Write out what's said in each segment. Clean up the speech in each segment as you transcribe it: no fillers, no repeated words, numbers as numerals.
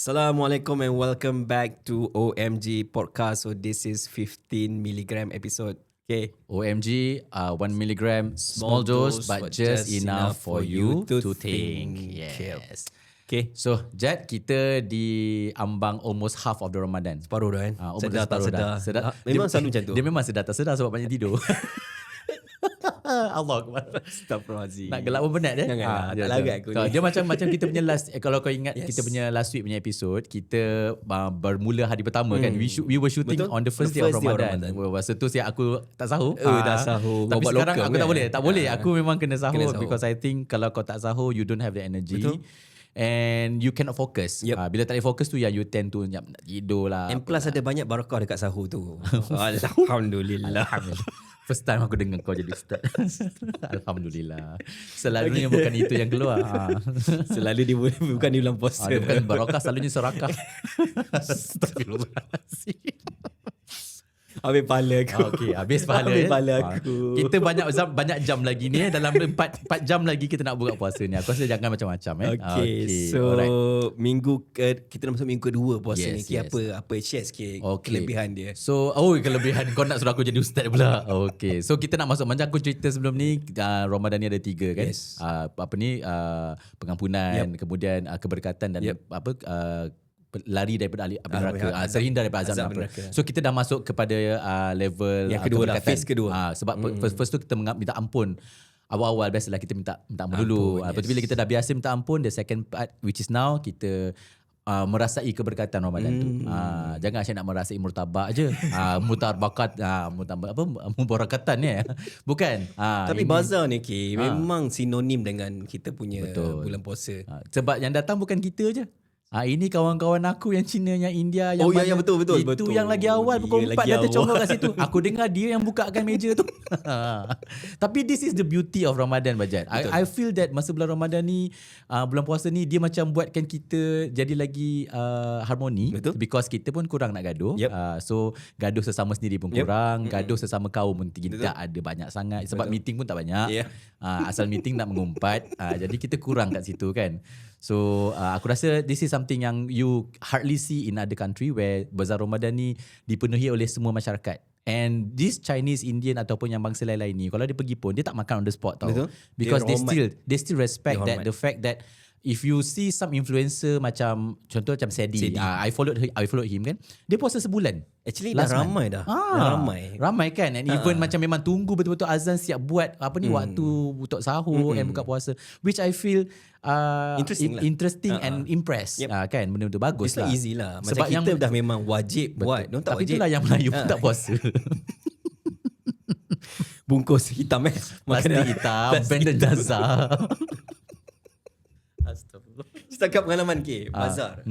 Assalamualaikum and welcome back to OMG podcast. So this is 15 milligram episode. Okay. OMG, 1 milligram, small dose, but just enough for you to think. Yes. Okay. So, Jad, kita di ambang almost half of the Ramadan. Separuh dah kan? Sedar tak sedar. Memang selalu macam tu. Dia memang sedar tak sedar sebab banyak tidur. Allah Akbar. Astagfirullahaladzim. Nak gelak pun penat dia. Jangan tak larat aku ni. Dia macam kita punya last, kalau kau ingat kita punya last week punya episode, kita bermula hari pertama kan. We were shooting Betul. on the first day of Ramadan. Masa tu aku tak sahur. Dah sahur. Tapi Buat sekarang local aku kan? tak boleh. Aku memang kena sahur, Kena sahur. because I think kalau kau tak sahur, you don't have the energy. Betul. And you cannot focus. Yep. Bila tak boleh fokus tu, you tend to nak tidur lah. And plus ada banyak barakah dekat sahur tu. Alhamdulillah. First time aku dengar kau jadi ustaz. Alhamdulillah. Selalunya bukan itu yang keluar. Selalu dia bukan di bulan puasa. Dia bukan barakah, selalunya serakah. Astagfirullahaladzim. Habis pahala aku. Okay, habis pahala. Habis pahala aku. Kita banyak jam lagi ni. Dalam 4 jam lagi kita nak buka puasa ni. Aku rasa jangan macam-macam. Okay. So alright. kita dah masuk minggu kedua puasa ni. Yes. Apa share sikit kelebihan dia. So, kelebihan kau nak suruh aku jadi ustaz pula. Okay. So kita nak masuk, macam aku cerita sebelum ni, Ramadan ni ada 3 kan. Yes. Pengampunan, kemudian keberkatan dan lari daripada api neraka, terhindar daripada azab neraka. So kita dah masuk kepada level yang kedua lah, phase kedua. Sebab first tu kita minta ampun. Awal-awal biasalah kita minta ampun dulu. Lepas tu bila kita dah biasa minta ampun, the second part which is now kita merasai keberkatan Ramadan tu. Jangan asyik nak merasai murtabak je. Mubarakatan ni. Bukan. Tapi bazar ni memang sinonim dengan kita punya bulan puasa. Sebab yang datang bukan kita je. Ini kawan-kawan aku yang Cina, yang India, yang betul. Itu yang lagi awal pukul 4 dah tercongkak kat situ. Aku dengar dia yang bukakan meja tu. Tapi this is the beauty of Ramadan, Bajat. I feel that masa bulan Ramadan ni, bulan puasa ni, dia macam buatkan kita jadi lagi harmoni. Betul. Because kita pun kurang nak gaduh. So gaduh sesama sendiri pun kurang. Gaduh sesama kaum pun tidak ada banyak sangat. Sebab meeting pun tak banyak. Asal meeting nak mengumpat. Jadi kita kurang kat situ kan. So aku rasa this is something yang you hardly see in other country, where bazar Ramadan ni dipenuhi oleh semua masyarakat. And this Chinese, Indian ataupun yang bangsa lain-lain ni, kalau dia pergi pun dia tak makan on the spot tau. Betul. Because they still respect that the fact that if you see some influencer macam contoh macam Sedi. I followed him kan. Dia puasa sebulan. Actually dah ramai dah. Ramai kan. And even macam memang tunggu betul-betul azan siap buat waktu untuk sahur and buka puasa, which I feel interesting and impressed. Kan, benda-benda bagus lah. It's easy lah. Macam sebab kita dah memang wajib buat. Tak tapi wajib. Itulah yang Melayu pun tak puasa. Bungkus hitam Plastik hitam, benda jazah. Astagfirullah. Setakat pengalaman bazar.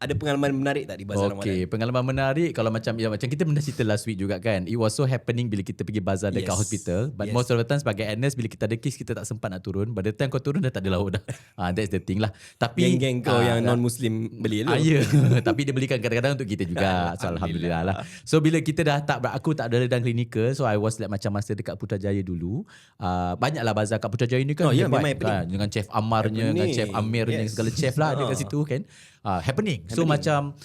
Ada pengalaman menarik tak di bazar Ramadan? Okay, pengalaman menarik kalau macam kita pernah cerita last week juga kan. It was so happening bila kita pergi bazar dekat hospital. But most of the time sebagai NS, bila kita ada kes, kita tak sempat nak turun. By the time kau turun dah tak ada lauk dah. That's the thing lah. Tapi geng-geng kau yang non-Muslim beli tu. Tapi dia belikan kadang-kadang untuk kita juga. So Alhamdulillah lah. So bila kita dah aku tak ada dalam klinikal, so I was like macam masa dekat Putrajaya dulu. Banyaklah bazar kat Putrajaya ni kan. Memang kan? Dengan Chef Amarnya, dengan Chef Amirnya, segala chef lah ada kat situ kan. Happening. So macam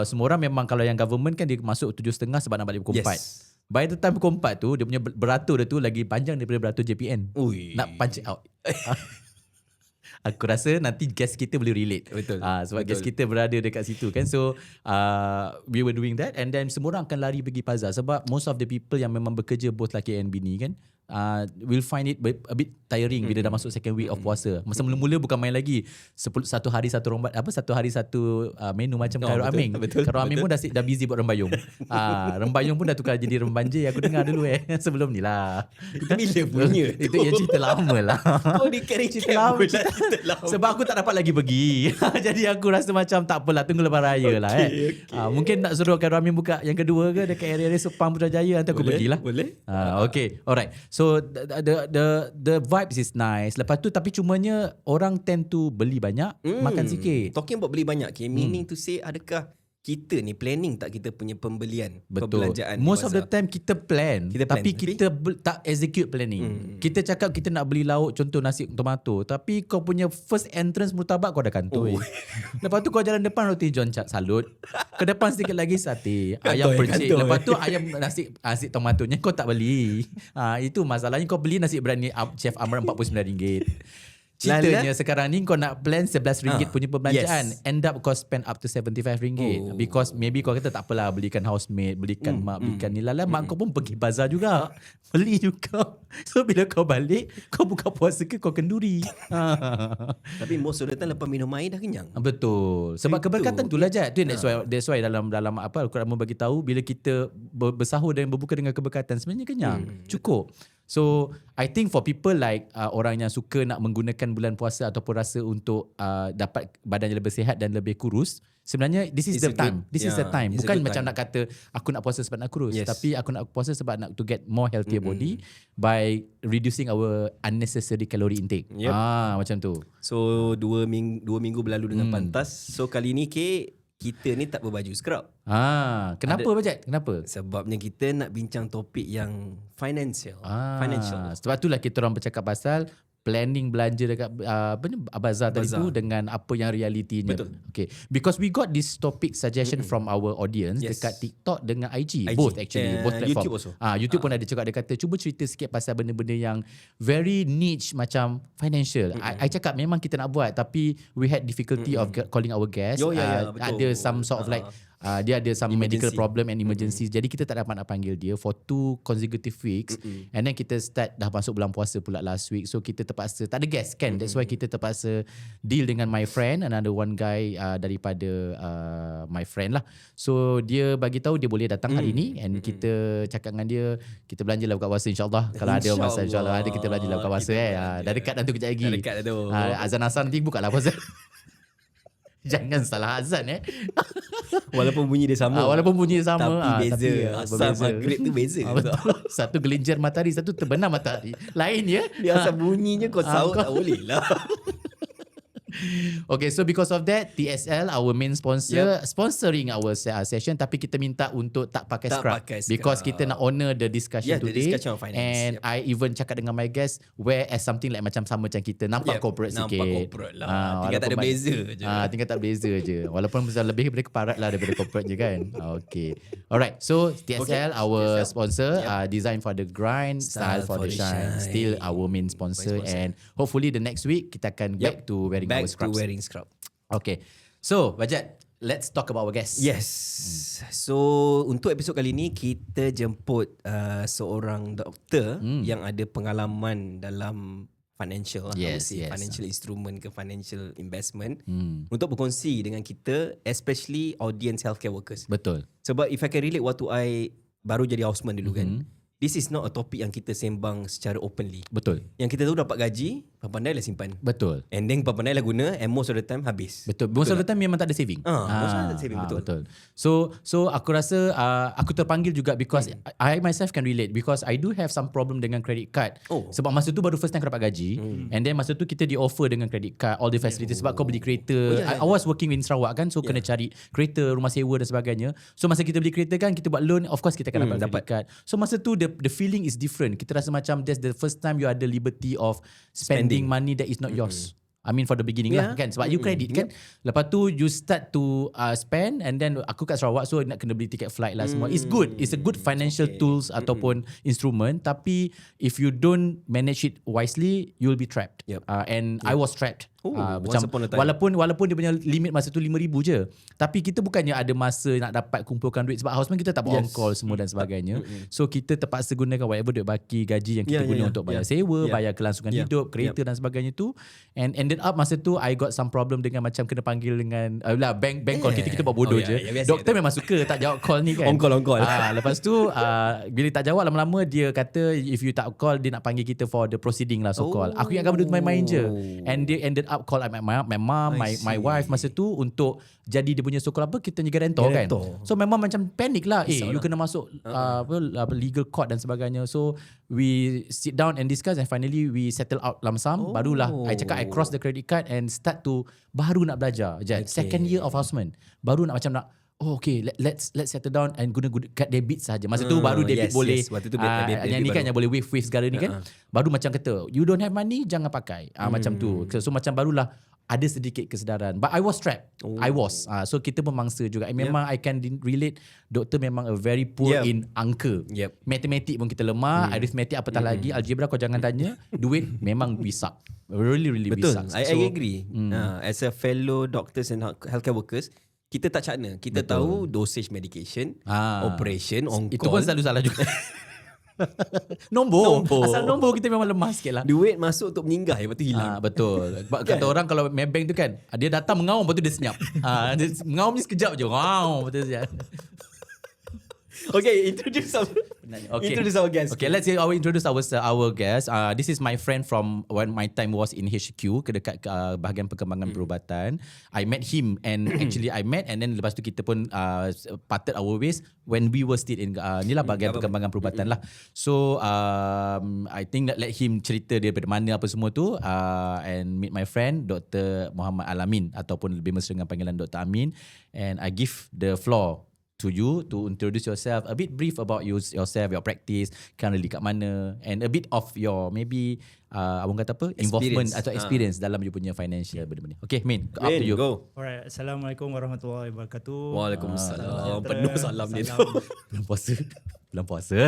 semua orang memang, kalau yang government kan dia masuk 7.30 sebab nak balik pukul 4. By the time pukul 4 tu, dia punya beratur dia tu lagi panjang daripada beratur JPN. Nak punch out. Aku rasa nanti guest kita boleh relate. Betul. Sebab guest kita berada dekat situ kan. So we were doing that, and then semua orang akan lari pergi bazar. Sebab most of the people yang memang bekerja both laki and bini kan, will find it a bit tiring bila dah masuk second week of puasa. Masa mula-mula bukan main lagi. Satu hari satu menu macam Khairul Amin. Khairul Amin pun dah busy buat rembayung. Rembayung pun dah tukar jadi rembanje. Aku dengar dulu sebelum ni lah. Itu bila punya? Itu yang cerita lama lah. Oh, di cerita lama. Sebab aku tak dapat lagi pergi. Jadi aku rasa macam tak apalah, tunggu lepas raya lah. Mungkin nak suruh Khairul Amin buka yang kedua ke dekat area Sepang Putrajaya, nanti aku pergilah. Boleh. Okay, alright. So the vibes is nice. Lepas tu tapi cumanya orang tend to beli banyak, makan sikit. Talking about beli banyak, meaning to say, adakah kita ni planning tak kita punya pembelian, Betul. perbelanjaan Most of the bazar? time kita plan, tapi kita tak execute planning. Kita cakap kita nak beli lauk, contoh nasi tomato, tapi kau punya first entrance murtabak kau dah kantoi. Lepas tu kau jalan depan roti john salut. Ke depan sedikit lagi sate, ayam percik. Lepas tu ayam nasi tomatonya kau tak beli. Itu masalahnya, kau beli nasi berani Chef Amran RM49. Ceritanya sekarang ni kau nak plan RM11 punya perbelanjaan, end up kau spend up to RM75 because maybe kau kata tak apalah, belikan housemate, belikan mak, belikan ni lala, mak kau pun pergi bazar juga, beli juga. So bila kau balik, kau buka puasa ke kau kenduri. Tapi most of the time lepas minum air dah kenyang. Betul. Sebab keberkatan tu lah Jad. That's why dalam apa Al-Quran bagi tahu, bila kita bersahur dan berbuka dengan keberkatan, sebenarnya kenyang, cukup. So I think for people like orang yang suka nak menggunakan bulan puasa ataupun rasa untuk dapat badannya lebih sihat dan lebih kurus, sebenarnya this is the time. This is the time. Bukan macam nak kata aku nak puasa sebab nak kurus, tapi aku nak puasa sebab nak to get more healthier body by reducing our unnecessary calorie intake. Macam tu. So 2 minggu berlalu dengan pantas. So kali ni kita ni tak berbaju scrub. Kenapa Bajat? Kenapa? Sebabnya kita nak bincang topik yang financial. Sebab itulah kita orang bercakap pasal planning belanja dekat bazar tadi tu dengan apa yang realitinya. Betul. Okay. Because we got this topic suggestion from our audience dekat TikTok dengan IG. Both actually. Both platform. YouTube also. YouTube pun ada cakap, dia kata cuba cerita sikit pasal benda-benda yang very niche macam financial. I cakap memang kita nak buat, tapi we had difficulty of calling our guests. Betul. Ada some sort of like dia ada some medical problem and emergencies. Jadi kita tak dapat nak panggil dia for 2 consecutive weeks. And then kita start dah masuk bulan puasa pula last week. So kita terpaksa, tak ada guest kan. That's why kita terpaksa deal dengan my friend, another one guy daripada my friend lah. So dia bagi tahu dia boleh datang hari ni, and kita cakap dengan dia, kita belanja lah buka puasa insyaAllah. Kalau ada masa insyaAllah ada, kita belanja lah buka puasa. Dah dekat dah tu kejap lagi. Dah dekat dah tu. Azan asar nanti buka lah puasa. Jangan salah azan Walaupun bunyi dia sama. Tapi Tapi beza. beza. Asal maghrib tu beza. Betul. Satu gelincir matahari, satu terbenam matahari. Lain ya. Dia asal bunyinya kau saut tak boleh lah. Okay, so because of that, TSL, our main sponsor, sponsoring our session, tapi kita minta untuk tak pakai scrub. Because kita nak honor the discussion today. The discussion of finance. And I even cakap dengan my guest, wear as something like macam sama macam kita. Nampak corporate sikit. Nampak corporate lah. Tinggal tak ada blazer je. Tinggal tak blazer je. Walaupun lebih daripada keparat lah daripada corporate je kan. Okay. Alright, so TSL, our sponsor, design for the grind, style for the shine. Still our main sponsor. And hopefully the next week, kita akan back to wearing our scrubs. Wearing scrub. Okay. So, Bajat, let's talk about our guest. Yes. So, untuk episod kali ni, kita jemput seorang doktor yang ada pengalaman dalam financial financial instrument ke financial investment untuk berkongsi dengan kita, especially audience healthcare workers. Betul. Sebab if I can relate waktu I baru jadi houseman dulu kan, this is not a topic yang kita sembang secara openly. Betul. Yang kita tahu dapat gaji, pandai lah simpan. Betul. And then pandai lah guna, and most of the time habis. Betul. Most of the time memang tak ada saving. Most of the time saving, betul. So aku rasa aku terpanggil juga because I myself can relate, because I do have some problem dengan credit card. Sebab masa tu baru first time aku dapat gaji, and then masa tu kita di offer dengan credit card all the facilities sebab kau beli kereta. I was working in Sarawak kan, so kena cari kereta, rumah sewa dan sebagainya. So masa kita beli kereta kan, kita buat loan, of course kita akan dapat credit card. So masa tu the feeling is different. Kita rasa macam that's the first time you ada liberty of spending money that is not yours. I mean for the beginning lah kan, sebab you credit kan. Lepas tu you start to spend, and then aku kat Sarawak, so nak kena beli tiket flight lah semua. It's good. It's a good financial tools ataupun instrument, tapi if you don't manage it wisely, you'll be trapped. And I was trapped. Macam walaupun dia punya limit masa tu 5,000 je, tapi kita bukannya ada masa nak dapat kumpulkan duit sebab houseman kita tak buat on call semua dan sebagainya. So kita terpaksa gunakan whatever duit baki gaji yang kita guna untuk bayar sewa, bayar kelangsungan hidup, kereta dan sebagainya tu. And ended up masa tu I got some problem dengan macam kena panggil dengan bank call. Kita buat bodoh je. Doktor memang suka tak jawab call ni kan. On call. Lepas tu bila tak jawab, lama-lama dia kata if you tak call, dia nak panggil kita for the proceeding lah, so call. Aku ingatkan benda tu main-main je. And dia ended up call my mom, my wife masa tu untuk jadi dia punya so-called apa, kita ni guarantor kan. So memang macam panik lah. You kena masuk legal court dan sebagainya. So we sit down and discuss, and finally we settle out lump sum. Barulah I cakap I cross the credit card and start to baru nak belajar. Second year of houseman, baru nak macam nak oh okay, let's settle down and guna kat debit saja. Masa tu baru debit boleh. Waktu tu debit yang ni kan baru. yang boleh wave segala ni kan. Baru macam kata, you don't have money, jangan pakai. Macam tu. So macam barulah ada sedikit kesedaran. But I was strapped. I was. So kita memangsa juga. Memang I can relate. Doktor memang a very poor in angka. Matematik pun kita lemah. Arithmetic apatah lagi. Algebra kau jangan tanya. Duit memang we suck. Really we suck. I agree. As a fellow doctors and healthcare workers, kita tak cakna. Kita tahu dosage medication, operation, on Itu call. pun selalu salah juga. Nombor. Asal nombor kita memang lemah sikit lah. Duit masuk untuk meninggal, lepas tu hilang. Betul. Kata orang kalau Maybank tu kan, dia datang mengaum, lepas tu dia senyap. Dia mengaum ni sekejap je. Wow, betul saja. Okay, introduce our guest. Okay, let's introduce our guest. This is my friend from when my time was in HQ, kedekat bahagian perkembangan perubatan. I met him and actually I met and then lepas tu kita pun parted our ways when we were still in ni lah bahagian perkembangan perubatan lah. So I think that let him cerita dia daripada mana apa semua tu and meet my friend Dr. Muhammad Al-Amin ataupun lebih mesra dengan panggilan Dr. Amin, and I give the floor to you to introduce yourself, a bit brief about yourself, your practice, currently kat mana, and a bit of your maybe abang kata apa, involvement atau experience dalam you punya financial benda-benda. Okay, Min, up to you. Go. Alright, Assalamualaikum warahmatullahi wabarakatuh. Waalaikumsalam. Penuh salam dia tu. Bulan puasa.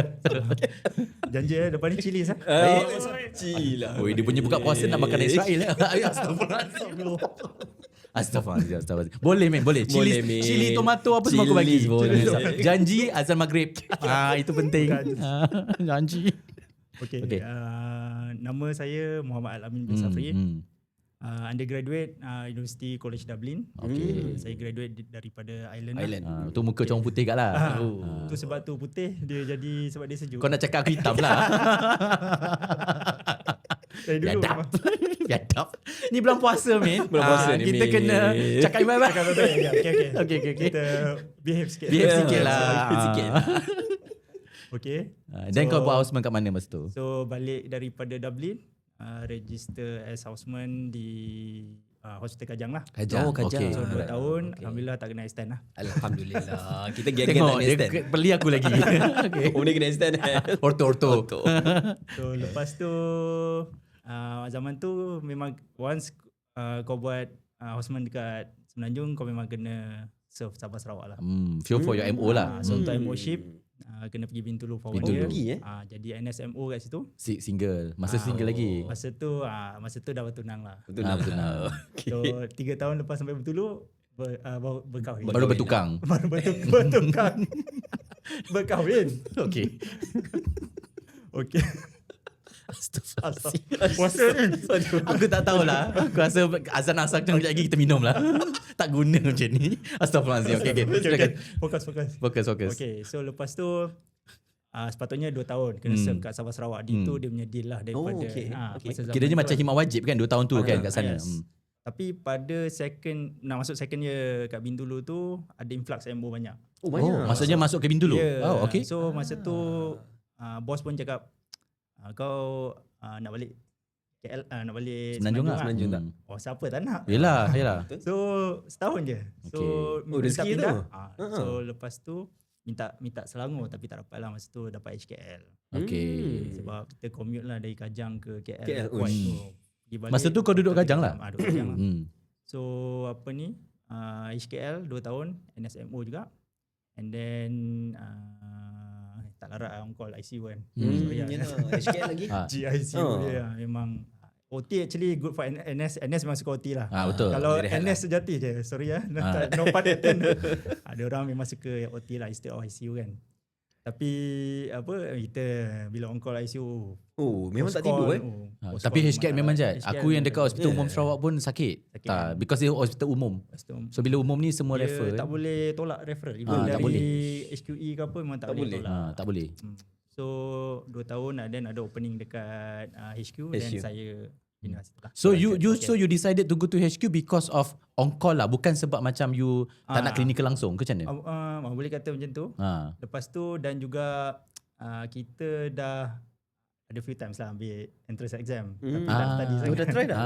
Janji depan ni cili sah. Cila. Oi, dia punya buka puasa nak makan Israel. Astagfirullahaladzim. Astagfirullahaladzim. Boleh men, boleh. Cili tomato apa semua aku bagi. Janji azan maghrib. Itu penting. Janji. Okay. Nama saya Muhammad Al-Amin bin Safri. Undergraduate University College Dublin. Saya graduate daripada Ireland. Tu muka corang putih kat lah. Tu sebab tu putih dia jadi sebab dia sejuk. Kau nak cakap aku hitam lah. Biadab. Ni bulan puasa men. Bulan puasa ni, kita Min. kena cakap baik-baik. Okay. Kita behave sikit. Behave sikit lah. Okay. Dan kau buat houseman kat mana masa tu? So balik daripada Dublin, register as houseman di Hospital Kajang lah. Kajang. Kajang. So 2 tahun, Alhamdulillah tak kena extend lah. Alhamdulillah. Kita geng-geng Tengok tak dia extend. beli aku lagi. Okay. Oh, dia kena extend. Orto. So lepas tu zaman tu memang once kau buat houseman dekat Semenanjung, kau memang kena serve Sabah Sarawak lah. Feel for your MO lah. So untuk MO ship kena pergi Bintulu for 1 Bintulu. year. Jadi NSMO kat situ. Single. Masa single lagi. Masa tu dah bertunang lah. Betul. So 3 tahun lepas sampai Bintulu berkahwin. Baru bertukang. Baru bertukang. Berkahwin. Okay. Okay. Astaghfirullah. Puasa ni. Aku tak tahulah. Aku rasa azan asar kejap lagi kita minum lah. Tak guna macam ni. Astaghfirullahaladzim. Okay. Fokus. Okay, so lepas tu sepatutnya 2 tahun kena serve kat Sabah Sarawak. Itu dia punya deal lah daripada masa zaman Kiranya tu macam hikmat wajib kan 2 tahun tu kan kat sana. Yes. Tapi pada nak masuk second year kat Bintulu tu ada influx MO banyak. Maksudnya masuk ke Bintulu. Yeah. Okay. So masa tu bos pun cakap kau nak balik KL, nak balik Semenanjung lah. Semenanjung tak? Oh, siapa tak nak? Yelah. So setahun je. So rezeki tu. So lepas tu minta Selangor tapi tak dapat lah. Masa tu dapat HKL. Okay. Sebab kita commute lah dari Kajang ke KL. KL. Pergi balik, Masa tu kau duduk Kajang lah? Duduk Kajang lah. So apa ni, HKL 2 tahun, NSMO juga. And then tak larat on call ICU kan. HKL lagi. GICU dia memang OT actually good for NS. NS memang suka OT lah. Betul. Kalau NS sejati je, sorry no pun intended. Ada orang memang suka OT lah instead of ICU kan. Tapi kita bila on call ICU memang tak tidur Tapi HKL memang je. Aku yang dekat Hospital Umum Sarawak pun sakit. Because dia hospital umum. So bila umum ni semua dia refer. tak boleh tolak referral. Even tak dari boleh. HQE ke apa memang tak boleh tolak. Tak boleh. So 2 tahun then ada opening dekat HQ. Then saya pindah situ lah. So you decided to go to HQ because of on call lah, bukan sebab macam you tak nak klinikal langsung ke macam mana? Boleh kata macam tu. Lepas tu dan juga kita dah ada few times lah ambil entrance exam. Hmm. Tapi tak tadi sangat. dah try dah?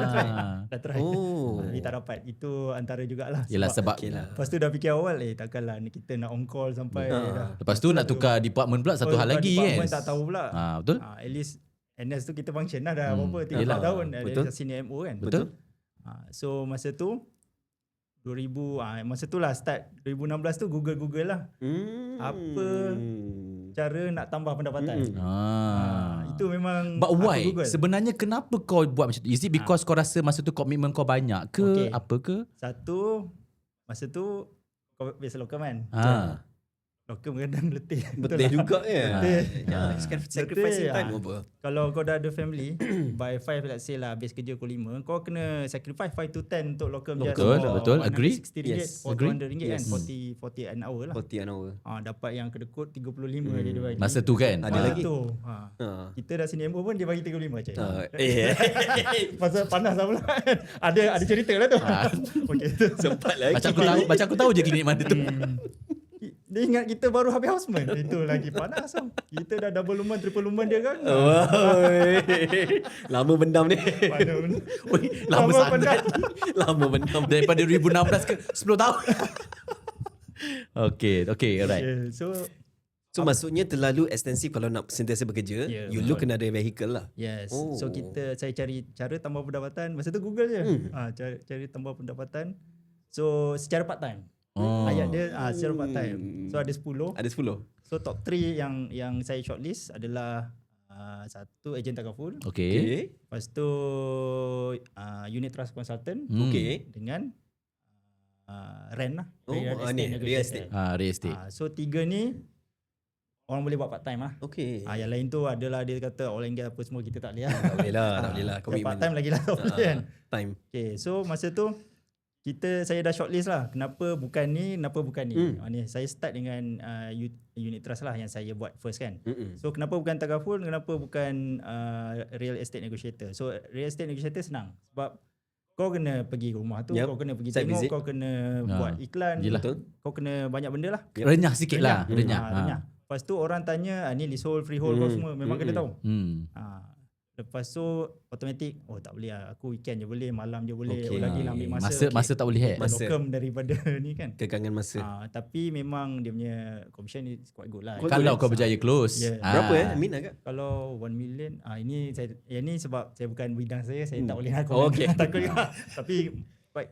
Dah try. Tapi tak dapat. Itu antara jugalah. Yelah sebab Okay lah. Lepas tu dah fikir awal takkanlah ni kita nak on call sampai dah. lepas tu nak tukar department pula satu hal lagi kan. Tak tahu pula. Betul? At least NS tu kita function lah dah berapa 3 Yelah. tahun Betul. ada senior MO kan. Betul. So masa tu 2000 masa tu lah start 2016 tu Google lah apa cara nak tambah pendapatan. Itu memang But why? aku Google. Sebenarnya kenapa kau buat macam tu? Is it because kau rasa masa tu komitmen kau banyak ke? Apa ke? Satu, masa tu kau biasa local kan. Local kadang letih. Betul juga ya. Letih. Sacrificing Letih, time apa? Kalau kau dah ada family by 5 let's say lah habis kerja pukul 5, kau kena sacrifice 5 to 10 untuk local Betul. Agree. RM60 Yes. for Agree. RM200 kan. 40 an hour lah. 40 an hour. Dapat yang kedekut 35 je dia bagi. Masa tu kan? Ada lagi? Tu. Kita dah sini MO pun dia bagi 35 je. Pasal panas lah pula. Ada cerita lah tu. Okay. Sempat lagi. Macam aku tahu je klinik mana tu. Dia ingat kita baru habis houseman. Itu lagi panas tau. Kita dah double lumen, triple lumen dia kan. Lama bendam ni. Lama sangat. Lama bendam. Daripada 2016 ke 10 tahun. Okay, alright. So maksudnya terlalu ekstensif kalau nak sentiasa bekerja, you look kena ada vehicle lah. yes. So saya cari cara tambah pendapatan. Masa tu Google je. Cari tambah pendapatan. So secara part time. Ayat dia secara part time. So ada 10. Ada 10. So top 3 yang saya shortlist adalah satu ejen takaful. Okay. Lepas tu unit trust consultant. Okay. Dengan rent lah. Real estate. Real estate. So 3 ni orang boleh buat part time lah. Okay. Yang lain tu adalah dia kata oil and gas apa semua kita tak boleh lah. Tak boleh lah. Yang part time lagi lah tak boleh kan. Time. Okay, so masa tu saya dah shortlist lah. Kenapa bukan ni, kenapa bukan ni. Ni saya start dengan unit trust lah yang saya buat first kan. So kenapa bukan takaful, kenapa bukan real estate negotiator. So real estate negotiator senang. Sebab kau kena pergi rumah tu, kau kena pergi tengok, kau kena buat iklan. Kau kena banyak benda lah. Renyah sikit lah. Renyah. Lepas tu orang tanya ni leasehold, freehold kau semua memang kena tahu. Lepas tu automatik tak boleh lah. Aku weekend je boleh, malam je boleh. Lagi nak ambil masa tak boleh lokum daripada ni kan. Kekangan masa. Tapi memang dia punya commission is quite good lah. Kalau kau berjaya close. Berapa Min agak? Kalau 1 million ini sebab saya bukan bidang saya tak boleh nak takut. Tapi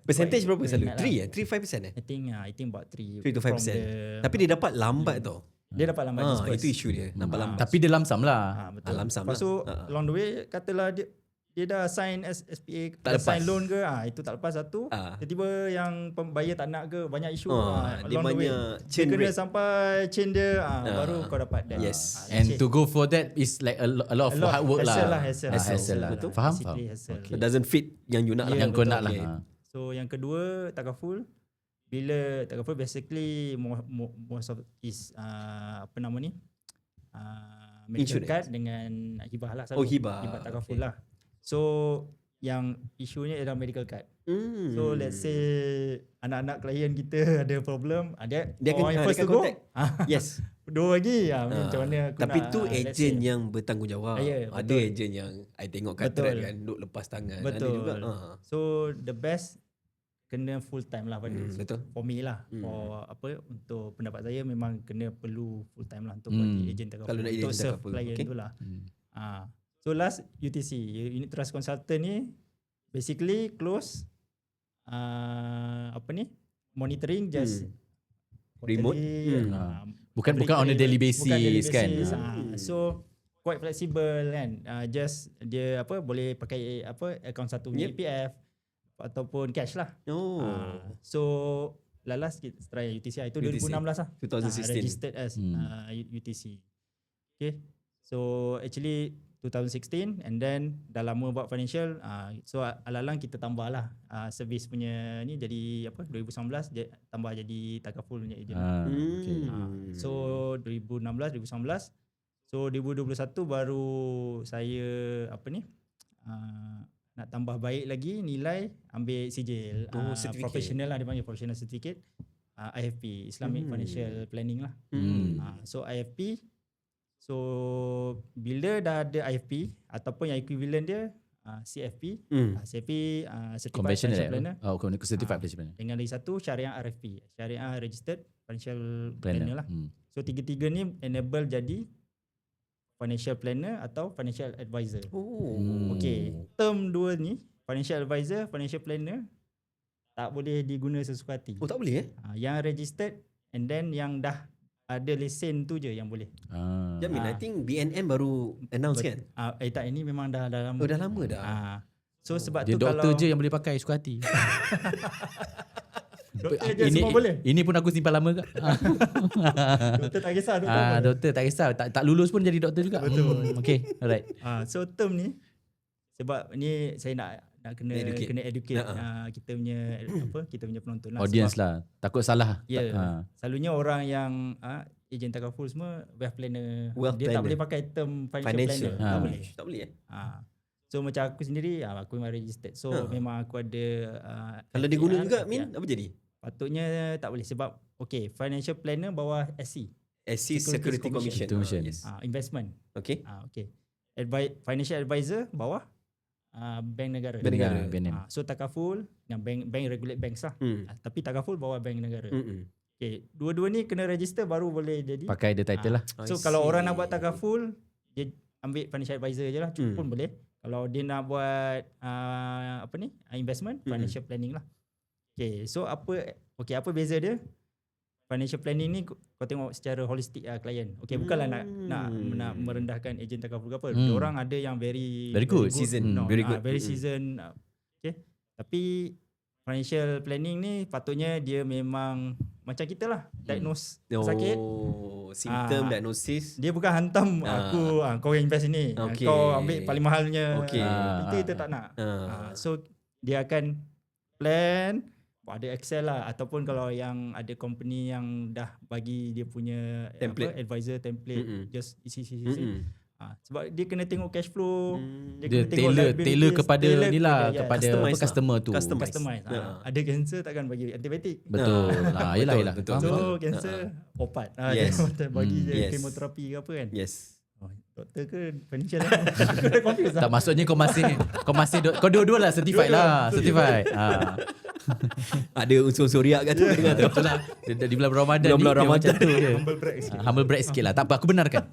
percentage berapa selalu? 3-5%? I think about 3 to 5%. Tapi dia dapat lambat tau. Dia dapat lambat itu isu dia. Nampak lambat. Tapi dia lamsam lah. Betul. Lamsam Lepas tu along the way katalah dia dah sign SPA, dah sign loan ke, itu tak lepas satu. Tiba-tiba yang pembayar tak nak ke, banyak isu. Dia banyak chain kena rate. sampai chain dia, baru kau dapat that. Yes. And to go for that is like a lot of hard work lah. Hassle lah. Betul. Faham? It doesn't fit yang you nak lah. Yang kau nak lah. So yang kedua takaful. Bila takaful basically most of is apa nama ni? Medical card dengan hibah lah selalu. Hibah takaful lah. So yang isunya adalah medical card. So let's say anak-anak klien kita ada problem, dia akan first to go. Yes. Dua lagi macam mana aku tapi nak, tu ejen yang bertanggungjawab. Ada betul. ejen yang I tengok katrat kan duk lepas tangan. Betul. Ada juga. So the best kena full time lah pada betul. For me lah. For untuk pendapat saya memang kena perlu full time lah untuk bagi ejen takaful. Kalau nak untuk ejen serve takaful, klien tu lah. So last UTC, unit trust consultant ni basically close monitoring just remote. Bukan on a daily basis kan. So quite flexible kan. Just dia boleh pakai account satu punya EPF ataupun cash lah. So last kita try UTC itu 2016 lah. 2016. Registered as UTC. Okay. So actually 2016 and then dah lama buat financial, so alang-alang kita tambah lah servis punya ni jadi 2019 tambah jadi takaful punya agent. So 2016 2019, so 2021 baru saya nak tambah baik lagi nilai, ambil sijil professional lah, dia panggil professional certificate, IFP Islamic Financial Planning lah. So IFP, So bila dah ada IFP ataupun yang equivalent dia CFP, CFP Certified Conventional Financial Planner. Certified Financial Planner. Dengan lagi satu Syariah RFP, Syariah Registered Financial Planner lah. So tiga-tiga ni enable jadi financial planner atau financial advisor. Okay, term dua ni financial advisor, financial planner tak boleh diguna sesuka hati. Tak boleh Yang registered and then yang dah ada lesen tu je yang boleh. Jamil, I think BNM baru announce kan? Tak, ini memang dah lama. Dah lama dah. So sebab Dia tu doktor kalau je yang boleh pakai suka hati. doktor je semua boleh. Ini pun aku simpan lama ke? Doktor tak kisah, doktor boleh. Doktor tak kisah, tak lulus pun jadi doktor juga. Betul. Okay, alright. So term ni sebab ni saya nak kena educate kita punya penonton lah. Audience lah. Takut salah. Selalunya orang yang ejen takaful semua wealth planner. Tak boleh pakai term financial planner. Tak boleh. So macam aku sendiri aku memang registered. So memang aku ada kalau dia guna juga apa jadi? Patutnya tak boleh sebab financial planner bawah SC. Security Commission. Yes. Investment. Okay. Financial advisor bawah bank negara. So takaful yang bank regulate banks lah. Tapi takaful bawah bank negara. Dua-dua ni kena register baru boleh jadi. Pakai the title lah. So kalau orang nak buat takaful, dia ambil financial advisor je lah, pun boleh. Kalau dia nak buat investment, financial planning lah. So apa beza dia? Financial planning ni kau tengok secara holistik klien. Bukanlah nak merendahkan ejen takaful ke apa. Diorang ada yang very good season. Very season. Tapi financial planning ni patutnya dia memang macam kita lah, diagnose sakit. Simptom diagnosis. Dia bukan hantam aku kau invest ini, kau ambil paling mahalnya. Itu kita tak nak. So dia akan plan, ada Excel lah, ataupun kalau yang ada company yang dah bagi dia punya advisor template, just isi. Sebab dia kena tengok cash flow, dia kena tailor kepada ni lah, kepada customer tu. Customize. Ada cancer takkan bagi antibiotik. Betul. Yelah. So cancer opat. Bagi je kemoterapi ke apa kan. Yes. Doktor ke financial lah. Aku dah confuse lah. Tak, maksudnya kau dua-dua lah certified lah. Certified. Ada unsur-unsur riak kat tu. Betul lah. Di bulan Ramadan ni macam tu je. Humble brag sikit lah. Tak apa, aku benarkan.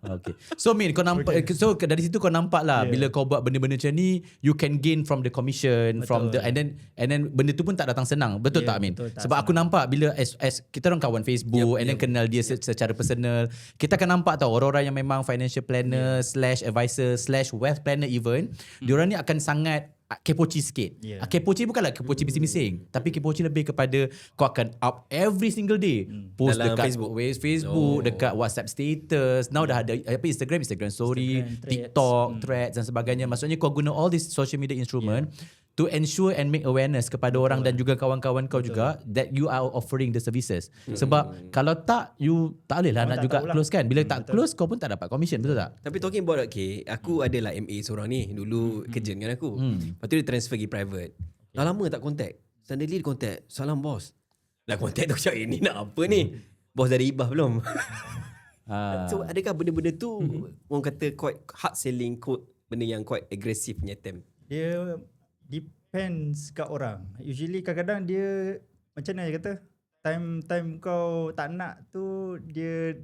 Okay. So Min, kau nampak, so dari situ kau nampak lah bila kau buat benda-benda macam ni, you can gain from the commission, from the and then benda tu pun tak datang senang. Betul tak Min? Sebab aku nampak bila as kita orang kawan Facebook and then kenal dia secara personal, kita akan nampak tau orang-orang yang memang financial planner / advisor / wealth planner even, diorang ni akan sangat kepoci sikit. Kepoci bukanlah kepoci bising-bising, tapi kepoci lebih kepada kau akan up every single day, post dalam dekat Facebook, dekat WhatsApp status, now dah ada Instagram story, TikTok, threads dan sebagainya. Maksudnya kau guna all this social media instrument to ensure and make awareness kepada orang dan juga kawan-kawan kau juga that you are offering the services. Sebab kalau tak, you tak boleh lah nak juga close kan. Bila tak close, kau pun tak dapat commission, betul tak? Tapi talking about aku adalah MA seorang ni dulu kerja dengan aku. Lepas tu dia transfer pergi private. Dah lama tak contact. Suddenly dia contact, salam bos. Dah contact tu cakap ni nak apa ni? Bos dari ibah belum? So adakah benda-benda tu orang kata quite hard selling quote, benda yang quite aggressive punya attempt? Dia depends kat orang. Usually kadang-kadang dia macam mana dia kata, time kau tak nak tu dia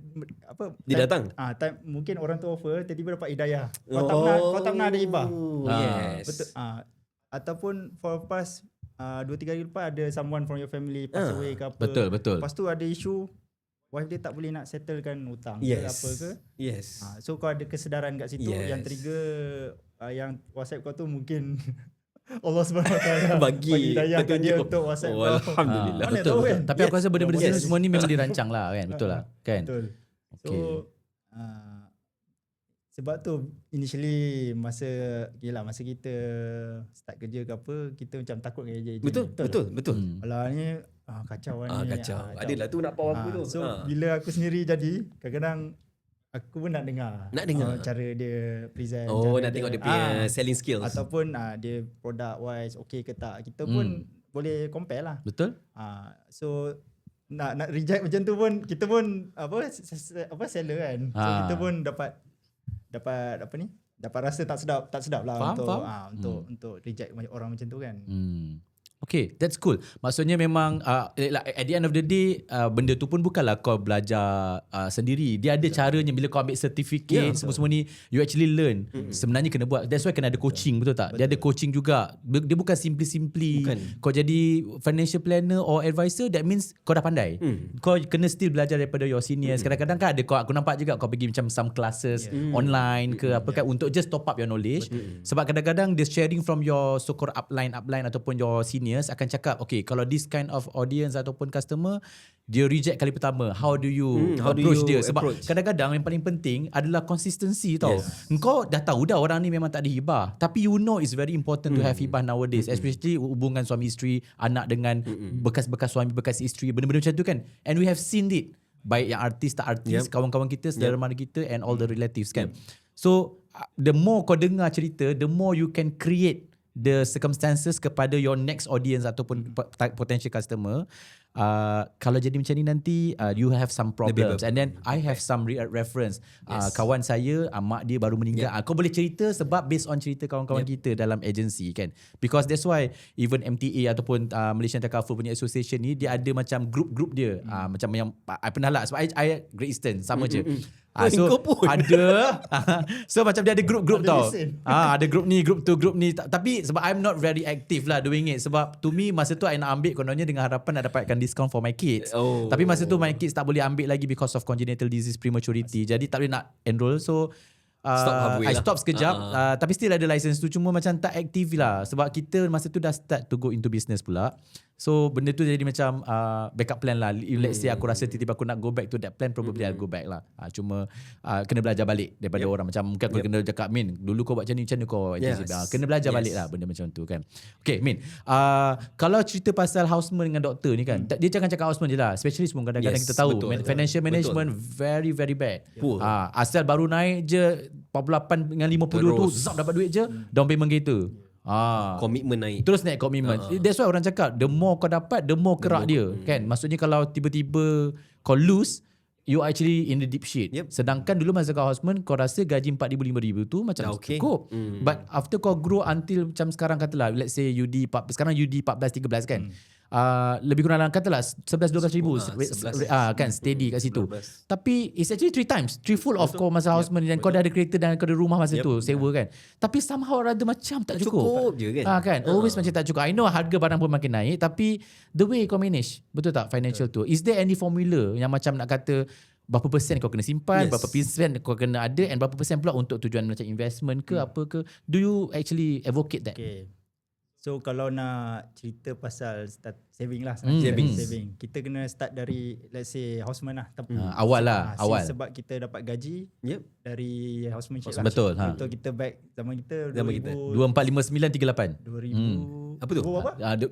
apa? Dia datang. Time mungkin orang tu offer, tiba-tiba dapat hidayah. Kau tak nak ada ibah. Yes. Betul. Ataupun for past 2-3 hari lepas ada someone from your family pass away ke apa. Betul. Lepas tu ada isu wife dia tak boleh nak settlekan hutang ke apa ke. Yes. So kau ada kesedaran kat situ, yang trigger yang WhatsApp kau tu mungkin Allah SWT bagi hidayah kat dia untuk WhatsApp kau. Alhamdulillah. Betul. Kan? Tapi aku rasa benda-benda semua ni memang dirancang lah kan. Betul lah kan. Betul. So sebab tu initially masa kita start kerja ke apa, kita macam takut dengan agent. Betul. Alah ni kacau ni. Kacau. Adalah tu nak power aku tu. So bila aku sendiri jadi, kadang-kadang aku pun nak dengar cara dia present. Nak tengok dia punya selling skills. Ataupun dia product wise okay ke tak. Kita pun boleh compare lah. Betul. So nak reject macam tu pun kita pun apa seller kan. So kita pun dapat rasa tak sedap lah untuk reject orang macam tu kan. Okay, that's cool. Maksudnya memang at the end of the day, benda tu pun bukanlah kau belajar sendiri. Dia ada caranya bila kau ambil certificate, semua ni you actually learn. Sebenarnya kena buat. That's why kena ada coaching, betul tak? Dia ada coaching juga. Dia bukan simply kau jadi financial planner or advisor, that means kau dah pandai. Kau kena still belajar daripada your seniors. Kadang-kadang kan ada aku nampak juga kau pergi macam some classes online ke apa kan untuk just top up your knowledge. Sebab kadang-kadang the sharing from your so-called upline ataupun your senior akan cakap, okay, kalau this kind of audience ataupun customer, dia reject kali pertama, how do you approach dia? Sebab kadang-kadang yang paling penting adalah consistency tau. Engkau dah tahu dah orang ni memang tak ada hibah, tapi you know it's very important to have hibah nowadays, especially hubungan suami isteri, anak dengan bekas-bekas suami, bekas isteri, benda-benda macam tu kan. And we have seen it, baik yang artis tak artis, kawan-kawan kita, saudara mara kita and all the relatives kan. So the more kau dengar cerita, the more you can create the circumstances kepada your next audience ataupun potential customer. Kalau jadi macam ni nanti you have some problems, and then I have some reference. Kawan saya, mak dia baru meninggal. Kau boleh cerita sebab based on cerita kawan-kawan kita dalam agency kan. Because that's why even MTA ataupun Malaysian Takaful punya association ni, dia ada macam group dia. Macam yang I pernah lah, sebab I Great Eastern sama je. So ada so macam dia ada group tau. Ada group ni, group tu, group ni. Tapi sebab I'm not very active lah doing it. Sebab to me masa tu I nak ambil kononnya dengan harapan nak dapatkan discount for my kids. Tapi masa tu my kids tak boleh ambil lagi because of congenital disease prematurity. Jadi tak boleh nak enroll. So I stop sekejap. Tapi still ada license tu, cuma macam tak aktif lah. Sebab kita masa tu dah start to go into business pula. So benda tu jadi macam backup plan lah. If let's say aku rasa tiba-tiba aku nak go back to that plan, probably I'll go back lah. Cuma kena belajar balik daripada orang. Macam mungkin aku kena cakap, Min, dulu kau buat macam ni kau kena belajar balik lah benda macam tu kan. Okay Min, kalau cerita pasal houseman dengan doktor ni kan, dia jangan cakap houseman je lah, specialist pun kadang-kadang kita tahu financial management very very bad. Asal baru naik je 48 dengan 52 tu zap dapat duit je, down payment kereta. Komitmen naik. Terus naik komitmen. That's why orang cakap the more kau dapat, the more kerak dia kan. Maksudnya kalau tiba-tiba kau lose, you actually in the deep shit. Sedangkan dulu masa kau houseman, kau rasa gaji 4,000 5,000 tu macam cukup. But after kau grow until macam sekarang katalah, let's say UD 14, sekarang UD 14 13 kan. Lebih kurang katalah 11-12 ribu kan, steady kat situ. Tapi it's actually 3 times, 3 full of kau masa houseman, dan kau dah ada kereta dan kau ada rumah masa tu sewa kan. Tapi somehow ada macam tak cukup je kan. Kan always macam tak cukup. I know harga barang pun makin naik, tapi the way kau manage, betul tak, financial tu, is there any formula yang macam nak kata berapa persen kau kena simpan, berapa persen kau kena ada, and berapa persen pula untuk tujuan macam investment ke apa ke? Do you actually advocate that? So kalau nak cerita pasal start saving lah, saving. Kita kena start dari let's say houseman lah. Awal lah, awal. Sebab kita dapat gaji dari housemanship lah. Betul. Contoh kita back zaman kita 245938. 2000 apa tu?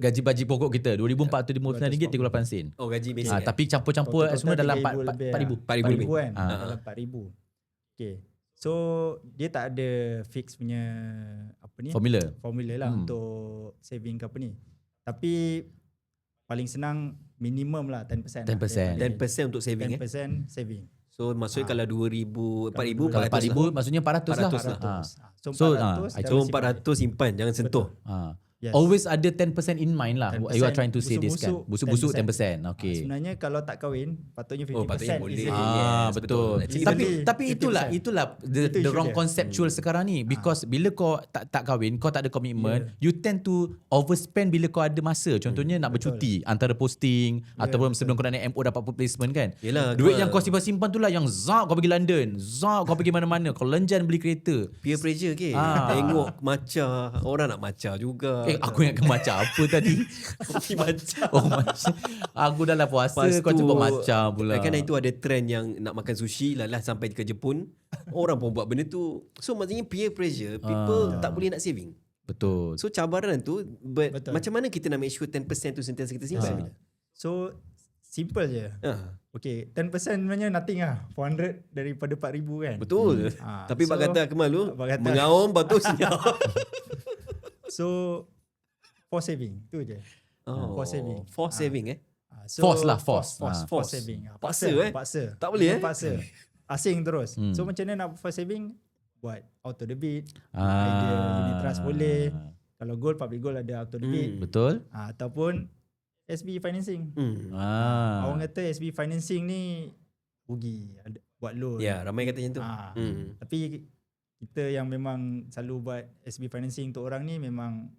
Gaji baji pokok kita RM2,459.38. Oh, gaji basic. Tapi campur-campur semua dalam 4,000 kan. Dalam 4,000. Okay. So dia tak ada fix punya formula lah untuk saving company. Tapi paling senang minimum lah 10%. 10% untuk saving. 10% saving. So maksudnya kalau 2,000, 4,000, kalau 4,000 maksudnya 400 lah. So 400 simpan, jangan sentuh. Yes. Always ada 10% in mind lah. You are trying to say this kan. Busuk-busuk 10%. Okay. Sebenarnya kalau tak kahwin, patutnya 50%. Patutnya boleh. Betul. Tapi itulah the wrong conceptual sekarang ni. Because bila kau tak kahwin, kau tak ada komitmen, you tend to overspend bila kau ada masa. Contohnya nak bercuti, antara posting ataupun sebelum kau nak naik MO dapat placement kan. Duit yang kau simpan tu lah yang zap kau pergi London, zap kau pergi mana-mana, kau lenjan beli kereta. Peer pressure ke? Tengok macam orang nak macam juga. Aku ingatkan macam apa tadi? Macam. Aku dah lah puasa, kau cuba macam pula. Kan itu ada trend yang nak makan sushi lah sampai ke Jepun. Orang pun buat benda tu. So maksudnya peer pressure, people tak boleh nak saving. Betul. So cabaran tu, macam mana kita nak make sure 10% tu sentiasa kita simpan? So simple je. Okay, 10% sebenarnya nothing lah. 400 daripada 4,000 kan. Betul. Tapi bak kata Akmal tu mengaum batu senyap. So for saving tu je. For saving Force lah, force. Force saving. Paksa, Paksa. Tak boleh, Paksa. Asing terus. So macam mana nak force saving? Buat auto debit. Idea unit trust boleh. Kalau gold, public gold ada auto debit. Betul. Ataupun SB financing. Orang kata SB financing ni rugi, buat loan. Ya, ramai kata macam tu. Tapi kita yang memang selalu buat SB financing untuk orang ni memang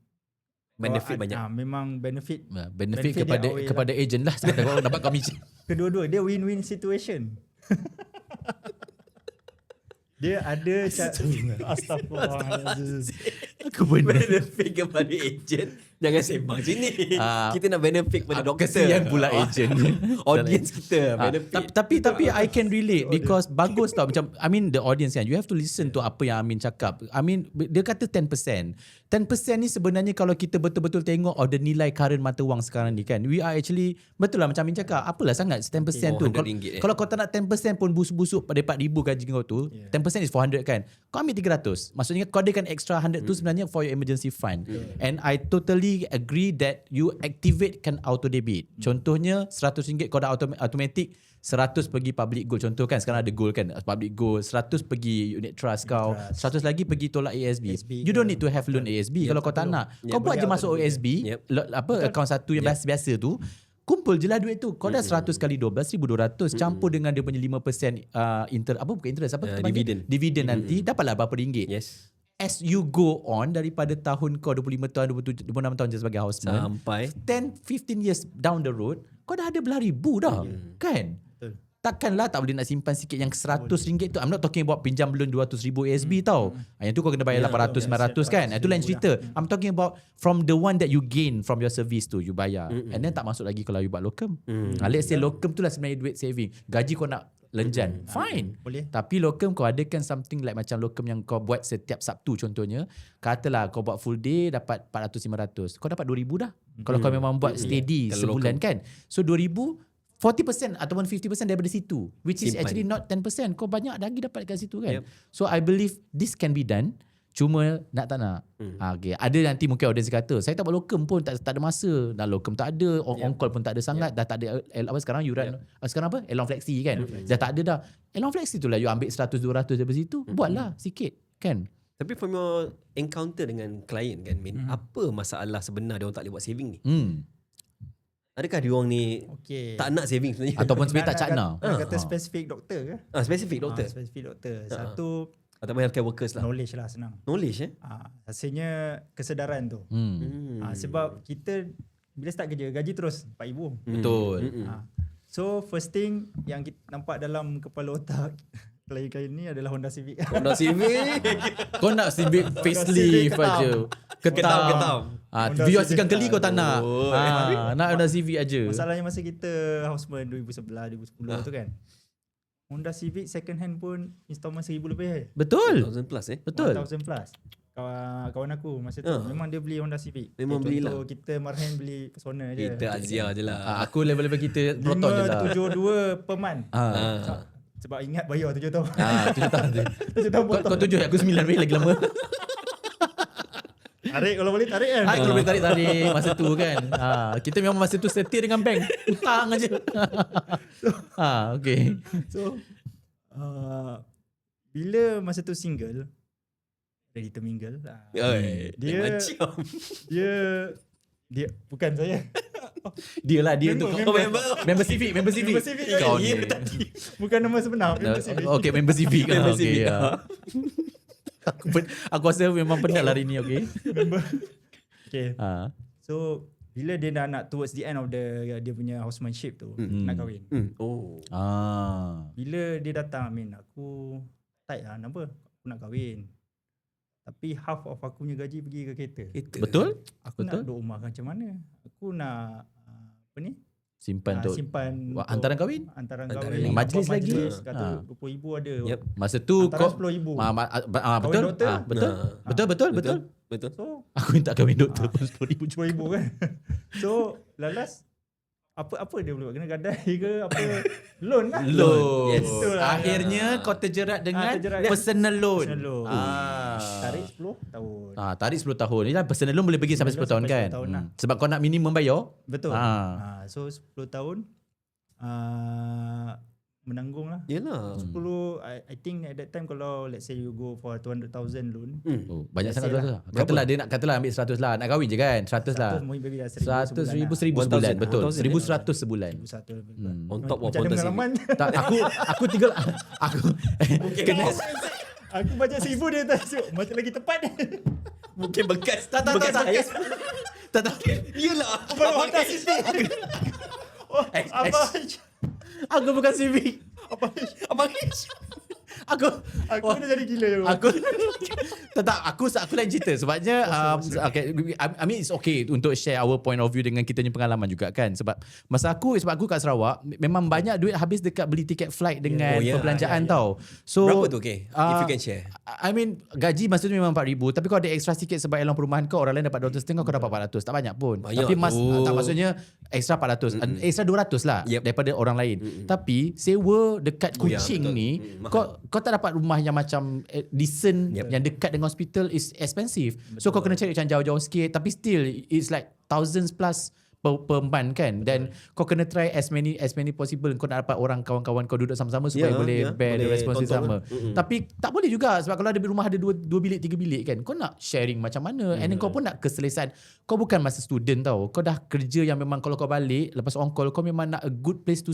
Benefit banyak. Memang benefit Benefit kepada agent lah. Sebab orang dapat komisen. Kedua-dua dia win-win situation. Dia ada Astaghfirullahaladzim. Aku benar. Benefit kepada agent. Jangan sembang sini. Kita nak benefit kepada doktor. Kesian pula agent. Audience kita benefit. Tapi I can relate because bagus tau. Macam I mean the audience kan, you have to listen to apa yang Amin cakap. I mean dia kata 10%. 10% ni sebenarnya kalau kita betul-betul tengok the nilai current mata wang sekarang ni kan, we are actually, betul lah macam Amin cakap, apalah sangat 10% tu. Kalau kau tak nak 10% pun busuk-busuk pada 4,000 gaji kau tu, 10% is 400 kan. Kau ambil 300. Maksudnya kau adakan extra 100 tu sebenarnya for your emergency fund. And I totally agree that you activate kan auto debit. Contohnya RM100 kau dah automatic, 100 pergi public gold. Contoh kan sekarang ada gold kan, public gold, 100 pergi unit trust kau, 100 lagi pergi tolak ASB. You don't need to have loan ASB kalau kau tak nak. Kau buat je masuk OSB, akaun satu yang biasa tu. Kumpul je lah duit tu. Kau dah 100 kali 12, 1,200 campur dengan dia punya 5% dividen nanti, dapatlah berapa ringgit. Yes. As you go on daripada tahun kau 25 tahun, 27, 26 tahun je sebagai houseman, sampai 10-15 years down the road, kau dah ada belah ribu dah. Kan? Takkanlah tak boleh nak simpan sikit yang RM100 tu. I'm not talking about pinjam loan 200,000 ASB tau. Yang tu kau kena bayar 800-900 kan. Itu lain cerita. I'm talking about from the one that you gain from your service tu, you bayar. And then tak masuk lagi kalau you buat locum. Let's say locum tu lah sebenarnya duit saving. Gaji kau nak lenjan, fine. Boleh. Tapi locum kau adakan something like macam locum yang kau buat setiap Sabtu contohnya. Katalah kau buat full day dapat 400-500. Kau dapat 2,000 dah. Kalau kau memang buat steady sebulan kan. So 2,000, 40% ataupun 50% daripada situ, which is actually not 10%. Kau banyak lagi dapat kat situ kan. So I believe this can be done. Cuma nak tak nak. Okay. Ada nanti mungkin audience kata, saya tak buat locum pun tak ada masa. Dah locum tak ada, on call pun tak ada sangat. Dah tak ada sekarang you run sekarang apa? Elon Flexi kan. Dah tak ada dah. Elon Flexi tu lah you ambil 100-200 daripada situ. Buatlah sikit kan. Tapi from your encounter dengan klien kan Min, apa masalah sebenar dia orang tak boleh buat saving ni? Adakah dia orang ni tak nak saving sebenarnya? Ataupun sebenarnya tak cakna? Kata spesifik doktor ke? Spesifik doktor? Spesifik doktor. Satu, ataupun healthcare workers lah. Knowledge lah, senang. Knowledge Rasanya kesedaran tu. Sebab kita bila start kerja, gaji terus RM4,000. Betul. So first thing yang kita nampak dalam kepala otak klien-klien ni adalah Honda Civic. Honda Civic. Kau nak Civic facelift aja. Ketam. Vios ikan keli kau tak nak. Nak Honda Civic aja. Masalahnya masa kita houseman 2011, 2010 tu kan. Honda Civic second hand pun installment 1,000 lebih. Betul. 1,000 plus Betul. 1,000 plus. Kawan aku masa tu memang dia beli Honda Civic. Memang belilah. Kita Marhan beli Persona je. Kita Azia je lah. Aku level-level kita Proton je lah. 572 per month. Sebab ingat bayar 7 tahun. 7 tahun je. 7 tahun potong. Kau 7, aku 9 lagi lama. Tarik kalau boleh tarik kan. Kalau boleh tarik masa tu kan. Kita memang masa tu setir dengan bank. Hutang aja. Okay. So bila masa tu single, ready to mingle. Dia bukan saya. Dia tu member Civic. Kau ni. Bukan nama sebenar, member Civic. Okay, member Civic. Okay. Aku rasa memang penat lah hari ni. Okay. Okay. So bila dia dah nak towards the end of dia punya housemanship tu, nak kahwin. Bila dia datang, Amin, aku tight lah, kenapa? Aku nak kahwin. Tapi half of aku punya gaji pergi ke kereta. Betul? Aku nak duduk rumah macam mana? Aku nak simpan hantaran kahwin. Majlis lagi. Kata RM20,000 ada. Masa tu kau RM10,000. Betul. So aku minta kahwin doktor pun RM10,000 kan. So lalas apa dia boleh buat? Kena gadai ke apa? Loan lah. Loan. Yes. Akhirnya kau terjerat dengan personal loan. Tarik Tarik 10 tahun. Tarik 10 tahun. Ni lah personal loan boleh pergi sampai 10 tahun kan. 10 tahun lah. Sebab kau nak minimum bayar. Betul. So 10 tahun menanggung lah. Yelah. 10 I think at that time kalau let's say you go for 200,000 loan. Banyak sangat lah. lah. Katalah dia nak ambil 100 lah. Nak kahwin je kan. 100 lah. 100 mungkin bagi dah 100 ribu sebulan. sebulan. Betul. 1,000, 1,100 sebulan. 100. On top of Macam ada Honda Civic. pengalaman. Tak, aku tinggal aku kena Aku baca 1,000 dia tak macam lagi tepat. Mungkin bekas. Tak. tak. Yelah. Baru Honda Civic. Apa? Aku bukan Civic. Abang Aku dah jadi gila je. aku lain cerita sebabnya okay, I mean it's okay untuk share our point of view dengan kita punya pengalaman juga kan, sebab aku kat Sarawak memang banyak duit habis dekat beli tiket flight dengan perbelanjaan tau. So berapa tu if you can share? I mean gaji masa tu memang 4,000, tapi kalau ada extra sikit sebab elang perumahan kau, orang lain dapat 250 kau dapat 400, tak banyak pun. Banyak tapi tak maksudnya extra 400, extra 200 lah daripada orang lain. Tapi sewa dekat Kuching ni kau tak dapat rumah yang macam decent yang dekat dengan hospital is expensive. So kau kena cari macam jauh-jauh sikit, tapi still it's like thousands plus per month kan. Dan kau kena try as many possible. Kau nak dapat orang kawan-kawan kau duduk sama-sama supaya boleh bear the responsibility sama. Tapi tak boleh juga sebab kalau ada rumah ada 2 bilik 3 bilik kan, kau nak sharing macam mana. And then kau pun nak keselesaan. Kau bukan masa student tau. Kau dah kerja yang memang kalau kau balik lepas on call, kau memang nak a good place to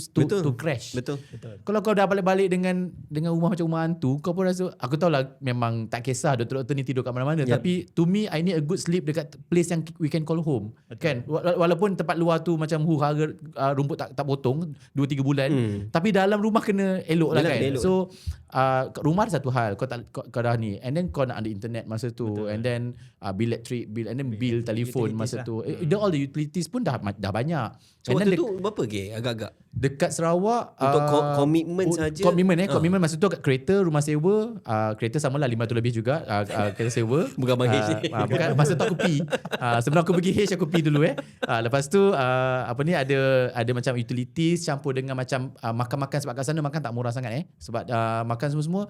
crash. Betul. Kalau kau dah balik-balik dengan rumah macam rumah hantu, kau pun rasa, aku tahulah memang tak kisah doktor-doktor ni tidur kat mana-mana, tapi to me I need a good sleep dekat place yang we can call home. Kan? Walaupun tempat luar tu macam huru-hara, rumput tak potong 2-3 bulan, tapi dalam rumah kena elok lah kan. Elok. So rumah ada satu hal, kau dah ni, and then kau nak ada internet masa tu. Betul. And then bill elektrik, and then bill telefon masa tu. All the utilities pun dah banyak. So waktu tu berapa agak-agak? Dekat Sarawak untuk komitmen saja. Komitmen masa tu kereta, rumah sewa, kereta samalah 500 lebih juga, kereta sewa. Bukan bang H. Bukan, masa tu aku pi. Sebelum aku pergi H aku pi dulu lepas tu ada macam utilities campur dengan macam makan-makan, sebab kat sana makan tak murah sangat sebab makan semua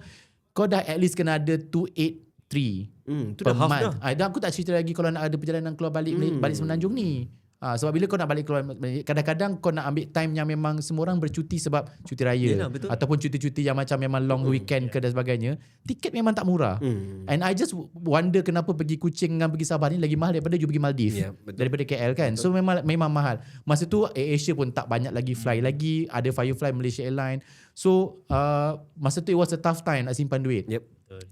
kau dah at least kena ada 283 per month. Dan aku tak cerita lagi kalau nak ada perjalanan keluar balik Semenanjung ni. Sebab bila kau nak balik keluar, kadang-kadang kau nak ambil time yang memang semua orang bercuti sebab cuti raya. Yelah, ataupun cuti-cuti yang macam memang long weekend ke dan sebagainya, tiket memang tak murah. And I just wonder kenapa pergi Kuching dengan pergi Sabah ni lagi mahal daripada you pergi Maldives, daripada KL kan. So memang mahal. Masa tu AirAsia pun tak banyak lagi fly lagi, ada Firefly Malaysia Airlines. So masa tu it was a tough time nak simpan duit.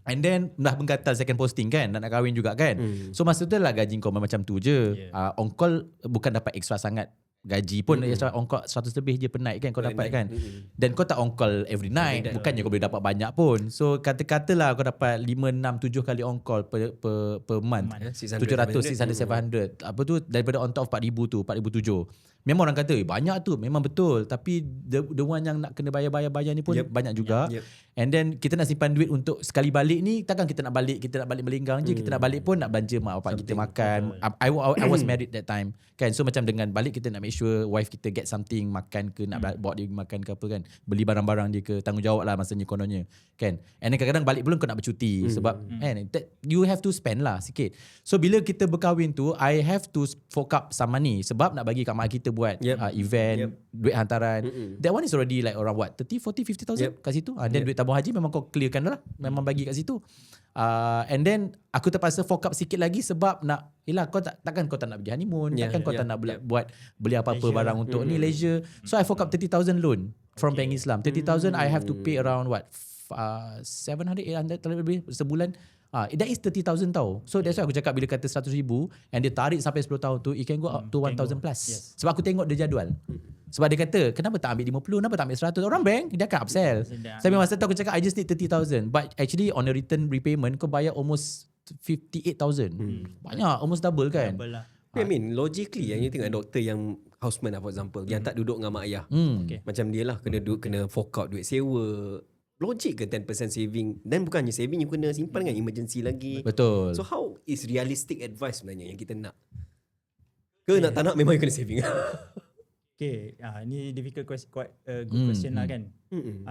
And then dah menggatal second posting kan, nak kahwin juga kan. So masa tu lah gaji kau macam tu je. On call bukan dapat extra sangat. Gaji pun extra on call 100 lebih je per night kan kau dapat kan. Dan kau tak on call every night. Bukannya kau boleh dapat banyak pun. So kata-katalah kau dapat 5, 6, 7 kali on call per month. 700, 600, 700. Apa tu daripada on top 4,000 tu, 4,007. Memang orang kata banyak tu, memang betul. Tapi the one yang nak kena bayar ni pun banyak juga. And then kita nak simpan duit untuk sekali balik ni, takkan kita nak balik melinggang je. Kita nak balik pun nak belanja mak bapak kita makan. I was married that time kan. So macam dengan balik kita nak make sure wife kita get something, makan ke, nak bawa dia makan ke apa kan, beli barang-barang dia ke, tanggungjawab lah masanya kononnya kan. And then kadang-kadang balik pun kau nak bercuti sebab you have to spend lah sikit. So bila kita berkahwin tu, I have to fork up some money sebab nak bagi kat mak kita buat event, duit hantaran. That one is already like around what, 30, 40, 50,000 kat situ. Then duit tabung haji memang kau clearkan dah lah, memang bagi kat situ. And then aku terpaksa fork up sikit lagi sebab nak, yelah kau takkan kau tak nak pergi honeymoon, takkan kau tak nak beli apa-apa barang untuk ni leisure. So I fork up 30,000 loan from Bank Islam. 30,000 I have to pay around what, 700, 800 lebih sebulan. That is 30,000 tau. So that's why aku cakap bila kata 100,000 and dia tarik sampai 10 tahun tu, it can go up to 1,000 plus. Sebab aku tengok dia jadual. Sebab dia kata, kenapa tak ambil 50, kenapa tak ambil 100? Orang bank, dia akan upsell. Sampai masa tu aku cakap, I just need 30,000. But actually on a return repayment, kau bayar almost 58,000. Banyak, almost double kan. I mean, logically yang you tengok doktor yang houseman lah for example, yang tak duduk dengan mak ayah. Macam dia lah, kena fork out duit sewa. Logik ke 10% saving? Dan bukannya saving, you kena simpan dengan emergency lagi. Betul. So how is realistic advice sebenarnya yang kita nak? Ke nak tak nak memang you kena saving? Okay, ni difficult question, quite a good question lah kan.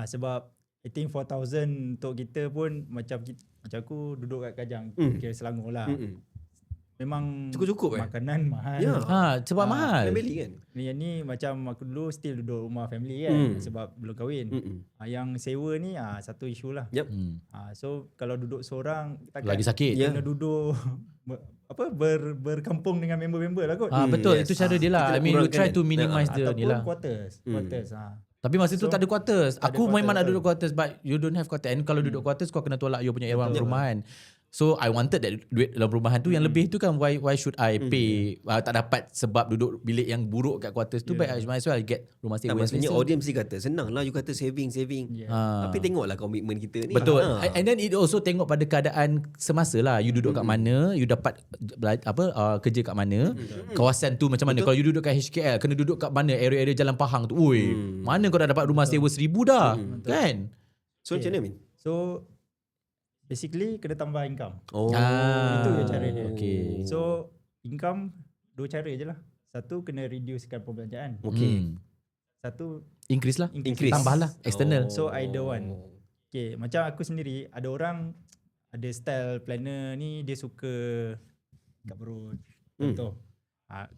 Sebab I think 4,000 untuk kita pun macam aku duduk kat Kajang, kira Selangor lah. Memang Cukup-cukup makanan mahal. Ya. Sebab mahal. Family kan. Yang ni macam aku dulu still duduk rumah family kan sebab belum kahwin. Yang sewa ni satu isu lah. Yep. So kalau duduk seorang Lagi sakit. kena duduk berkampung dengan member-member lah kot. Betul, yes. itu cara dia lah. I Kita mean, you kurangkan try kan. to minimize the ni Ataupun lah. quarters. Tapi masa tu So, tak ada quarters. tak ada Aku memang nak quarters, duduk quarters, but you don't have quarters. And kalau duduk quarters, kau kena tolak you punya orang perumahan. So I wanted that duit dalam perumahan tu yang lebih tu kan, why should I pay tak dapat sebab duduk bilik yang buruk kat quarters tu, but I might as well get rumah sewa. Maksudnya audience mesti kata senang lah you kata saving. Tapi tengoklah komitmen kita ni. Betul. And then it also tengok pada keadaan semasa lah. You duduk kat mana, you dapat kerja kat mana, kawasan tu macam mana. Kalau you duduk kat HKL, kena duduk kat mana, area-area Jalan Pahang tu. Mana kau dah dapat rumah sewa 1,000 dah. Kan? So macam mana Min? So basically kena tambah income. Itu je cara dia. Okay. So income dua cara je lah. Satu kena reducekan perbelanjaan. Okay. Satu Increase lah. Increase. Tambah lah. External. So either one. Okay, macam aku sendiri ada orang ada style planner ni dia suka kat perut. Contoh.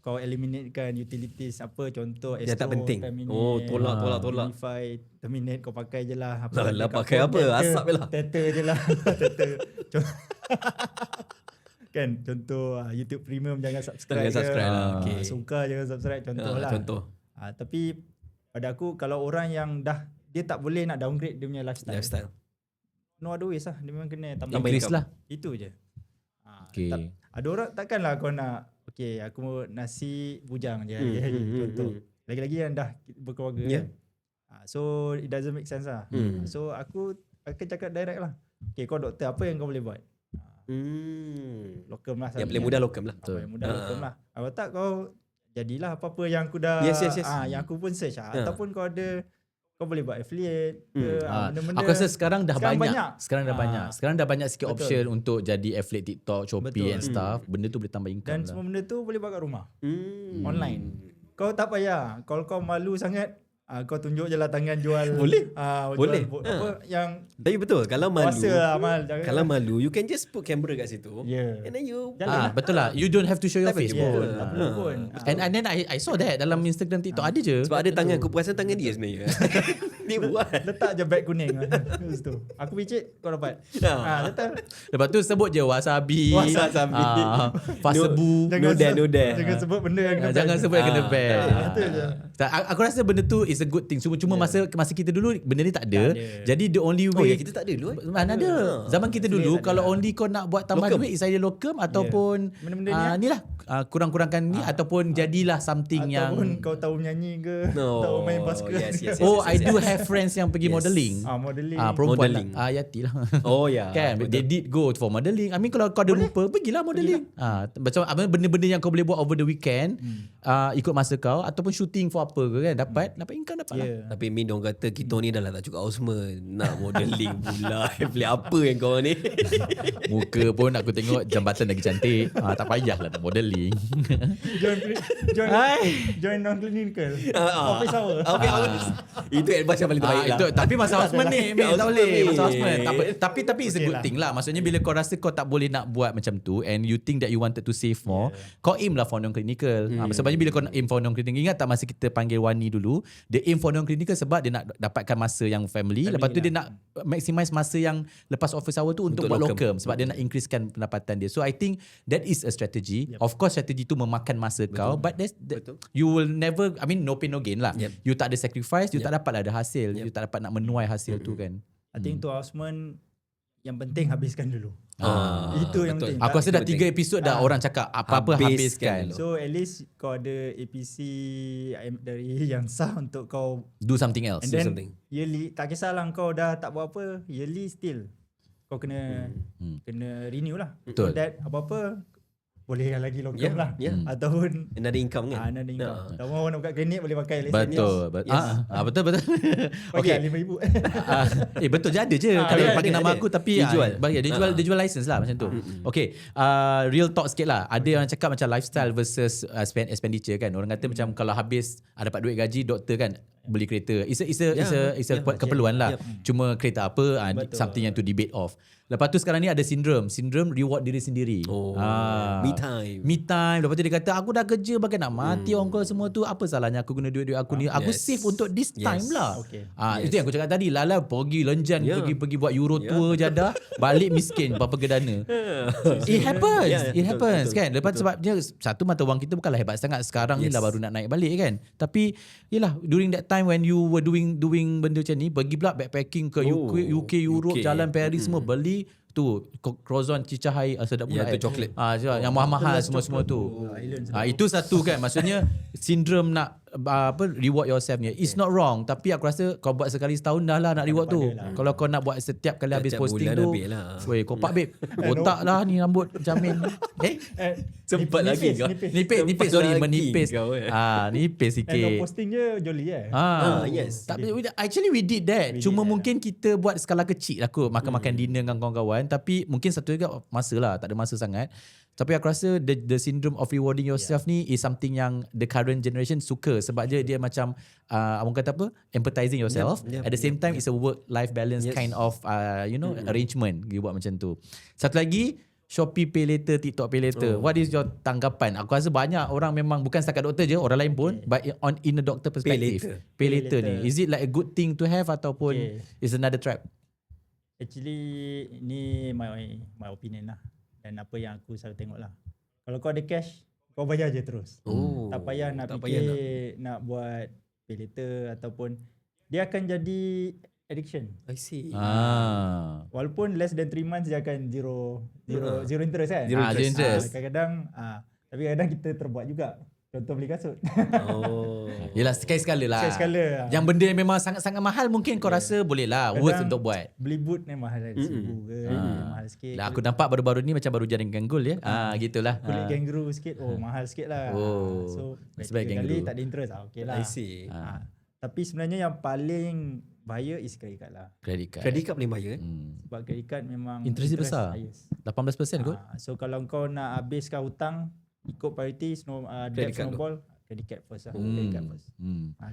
Kau eliminatekan utilities apa, contoh Yang tak penting. terminate, Tolak. Unify, terminate kau pakai je lah. Lah pakai apa? Asap je lah. Tether je lah. Tether. Kan contoh YouTube Premium jangan subscribe. Jangan subscribe lah. Okay. Suka jangan subscribe contoh lah. Contoh. Tapi pada aku kalau orang yang dah dia tak boleh nak downgrade dia punya lifestyle. No other ways lah. Dia memang kena tambah Increase income. lah. Itu je. Okay. Ada orang takkanlah kau nak aku nasi bujang je hari-hari contoh. Lagi-lagi yang dah berkeluarga kan. So it doesn't make sense lah. So aku akan cakap direct lah. Okay, kau doktor apa yang kau boleh buat? Lokum lah. Yang paling mudah lokum lah. Paling mudah lokum lah. Kalau tak kau jadilah apa-apa yang aku dah Yes. yang aku pun search ataupun kau ada kau boleh buat affiliate ke benda-benda. Aku rasa sekarang dah Sekarang banyak. banyak. Sekarang dah banyak sikit Betul. option untuk jadi affiliate TikTok, Shopee Betul. and stuff. Benda tu boleh tambah income Dan lah. semua benda tu boleh buat kat rumah. Online. Kau tak payah. Kalau kau malu sangat, kau tunjuk je lah tangan jual. Boleh. Boleh. Boleh. Apa yang Tapi betul, kalau malu, puasa lah Amal. kalau malu, you can just put camera kat situ. Yeah. And then you Jalan Betul lah. You don't have to show your Tak face payah. pun. Tak perlu pun. And then I saw that dalam Instagram, TikTok ada je. sebab ada tangan, aku perasan tangan dia sebenarnya. Dia buat. Letak je bag kuning kat situ. Aku picit kau dapat. Letak. Lepas tu sebut je wasabi. Wasabi. Fasebu. No dare. Jangan sebut benda yang kena Jangan ban. sebut yang kena ban. Itu je. Aku rasa benda tu is a good thing. Cuma masa kita dulu benda ni tak ada. Jadi the only Oh way ya, kita tak ada dulu. mana ada. Zaman kita dulu tak ada kalau lah. only kau nak buat tambah Lokum. duit is either lokum ataupun Benda-benda ni ni lah kurang-kurangkan ni ataupun jadilah something yang Ataupun kau tahu menyanyi ke, No. tahu main basketball. Yes. I do have friends yang pergi modeling. Modeling. Perempuan Modeling. lah. Yati lah. Oh ya. Kan they did go for modeling. I mean kalau kau ada rupa pergilah modeling. Macam apa benda-benda yang kau boleh buat over the weekend, ikut masa kau ataupun shooting for apa ke kan, dapat income dapat lah. Yeah. Tapi Min dong kata kita ni dah lah tak cukup Osman, nak modeling pula. Beli apa yang kau ni? Muka pun aku tengok jambatan lagi cantik. Tak payahlah nak modeling. Join non-clinical. Office hour. Okay, itu advice yang paling terbaik lah. Tapi masa Osman ni tak boleh. Masa Osman tak apa. Tapi it's a Okay good lah. thing lah. Maksudnya bila kau rasa kau tak boleh nak buat macam tu and you think that you wanted to save more, kau aim lah for non-clinical. Sebabnya bila kau nak aim for non-clinical, ingat tak masa kita panggil Wani dulu, dia aim for non-clinical sebab dia nak dapatkan masa yang family. Lepas tu dia nak maximize masa yang lepas office hour tu untuk buat locum sebab dia nak increasekan pendapatan dia. So I think that is a strategy. Of course strategy tu memakan masa kau, but you will never, I mean no pain no gain lah. You tak ada sacrifice, you tak dapat ada hasil. You tak dapat nak menuai hasil tu kan. I think tu Osman yang penting habiskan dulu. Itu yang betul. penting. Aku rasa dah 3 episod dah orang cakap apa-apa habiskan. Habiskan. So at least kau ada APC dari yang sah untuk kau. Do something else. And then something. yearly, tak kisahlah kau dah tak buat apa, yearly still kau kena renew lah. Betul. So that apa-apa boleh lagi locum lah. Ataupun Another income kan? ada income. Tak mahu nak buka klinik boleh pakai lesen. Betul. Betul. Okay. Okay. RM5,000. Betul je ada je. Kalau ada, pakai ada, nama ada. aku tapi Dia jual. dia jual license lah macam tu. Okay. Real talk sikit lah. Ada yang cakap macam lifestyle versus expenditure kan. Orang kata macam kalau habis dapat duit gaji doktor kan. beli kereta. It's a keperluan lah. Cuma kereta apa, something yang to debate of. Lepas tu sekarang ni ada sindrom reward diri sendiri. Me time. Lepas tu dia kata aku dah kerja bagai nak mati orang semua tu, apa salahnya aku guna duit aku ni, aku save untuk this time lah. Itu yang aku cakap tadi, lala pergi lenjan, pergi buat Euro tour jadah, balik miskin berapa gedana. It happens kan. Lepas sebabnya satu, mata wang kita bukanlah hebat sangat sekarang ni lah baru nak naik balik kan. Tapi yelah, during that time when you were doing benda macam ni, pergi pula backpacking ke UK, Europe, jalan Paris semua, beli tu croissant cicahai sedap pula coklat yang mahal-mahal semua tu. Itu satu kan, maksudnya sindrom nak reward yourself ni. It's not wrong, tapi aku rasa kau buat sekali setahun dah lah nak reward tu. Kalau kau nak buat setiap kali habis posting tu, weh kopak babe, otak lah ni rambut jamin. Sempat lagi kau nipis sorry menipis. Nipis sikit. And posting je jolly yes. Tapi actually we did that. Cuma mungkin kita buat skala kecil lah kot, makan-makan dinner dengan kawan-kawan. Tapi mungkin satu juga masa lah, tak ada masa sangat. Tapi aku rasa the syndrome of rewarding yourself ni is something yang the current generation suka, sebab dia macam orang kata apa, empathizing yourself. At the same time it's a work-life balance kind of arrangement. Dia buat macam tu. Satu lagi, Shopee Pay Later, TikTok Pay Later. What is your tanggapan? Aku rasa banyak orang memang, bukan setakat doktor je, orang lain pun, but in a doctor perspective, Pay later ni, is it like a good thing to have ataupun is another trap? Actually ni my opinion lah, dan apa yang aku selalu tengok lah. Kalau kau ada cash, kau bayar je terus. Tak payah nak nak buat Pay Later, ataupun dia akan jadi addiction. I see. Walaupun less than 3 months dia akan zero interest kan. Zero interest. Kadang-kadang tapi kadang kita terbuat juga. Contoh beli kasut. Yelah, sekali-sekala lah. Sekali-sekala. Yang benda yang memang sangat-sangat mahal, mungkin kau rasa boleh lah, worth untuk buat. Beli boot ni mahal kan, RM1,000 ke, mahal sikit. Lah, aku nampak baru-baru ni macam baru jaring ganggul ya. Gitulah. Kulit kangaroo sikit, mahal sikit lah. So, sebagai kali tak ada interest okay lah. I see. Tapi sebenarnya yang paling bahaya is credit card lah. Credit card paling bahaya. Sebab credit card memang interest besar. Highest. 18% kot. So kalau kau nak habiskan hutang, ikut priority debt snowball, credit card first lah. Credit card first.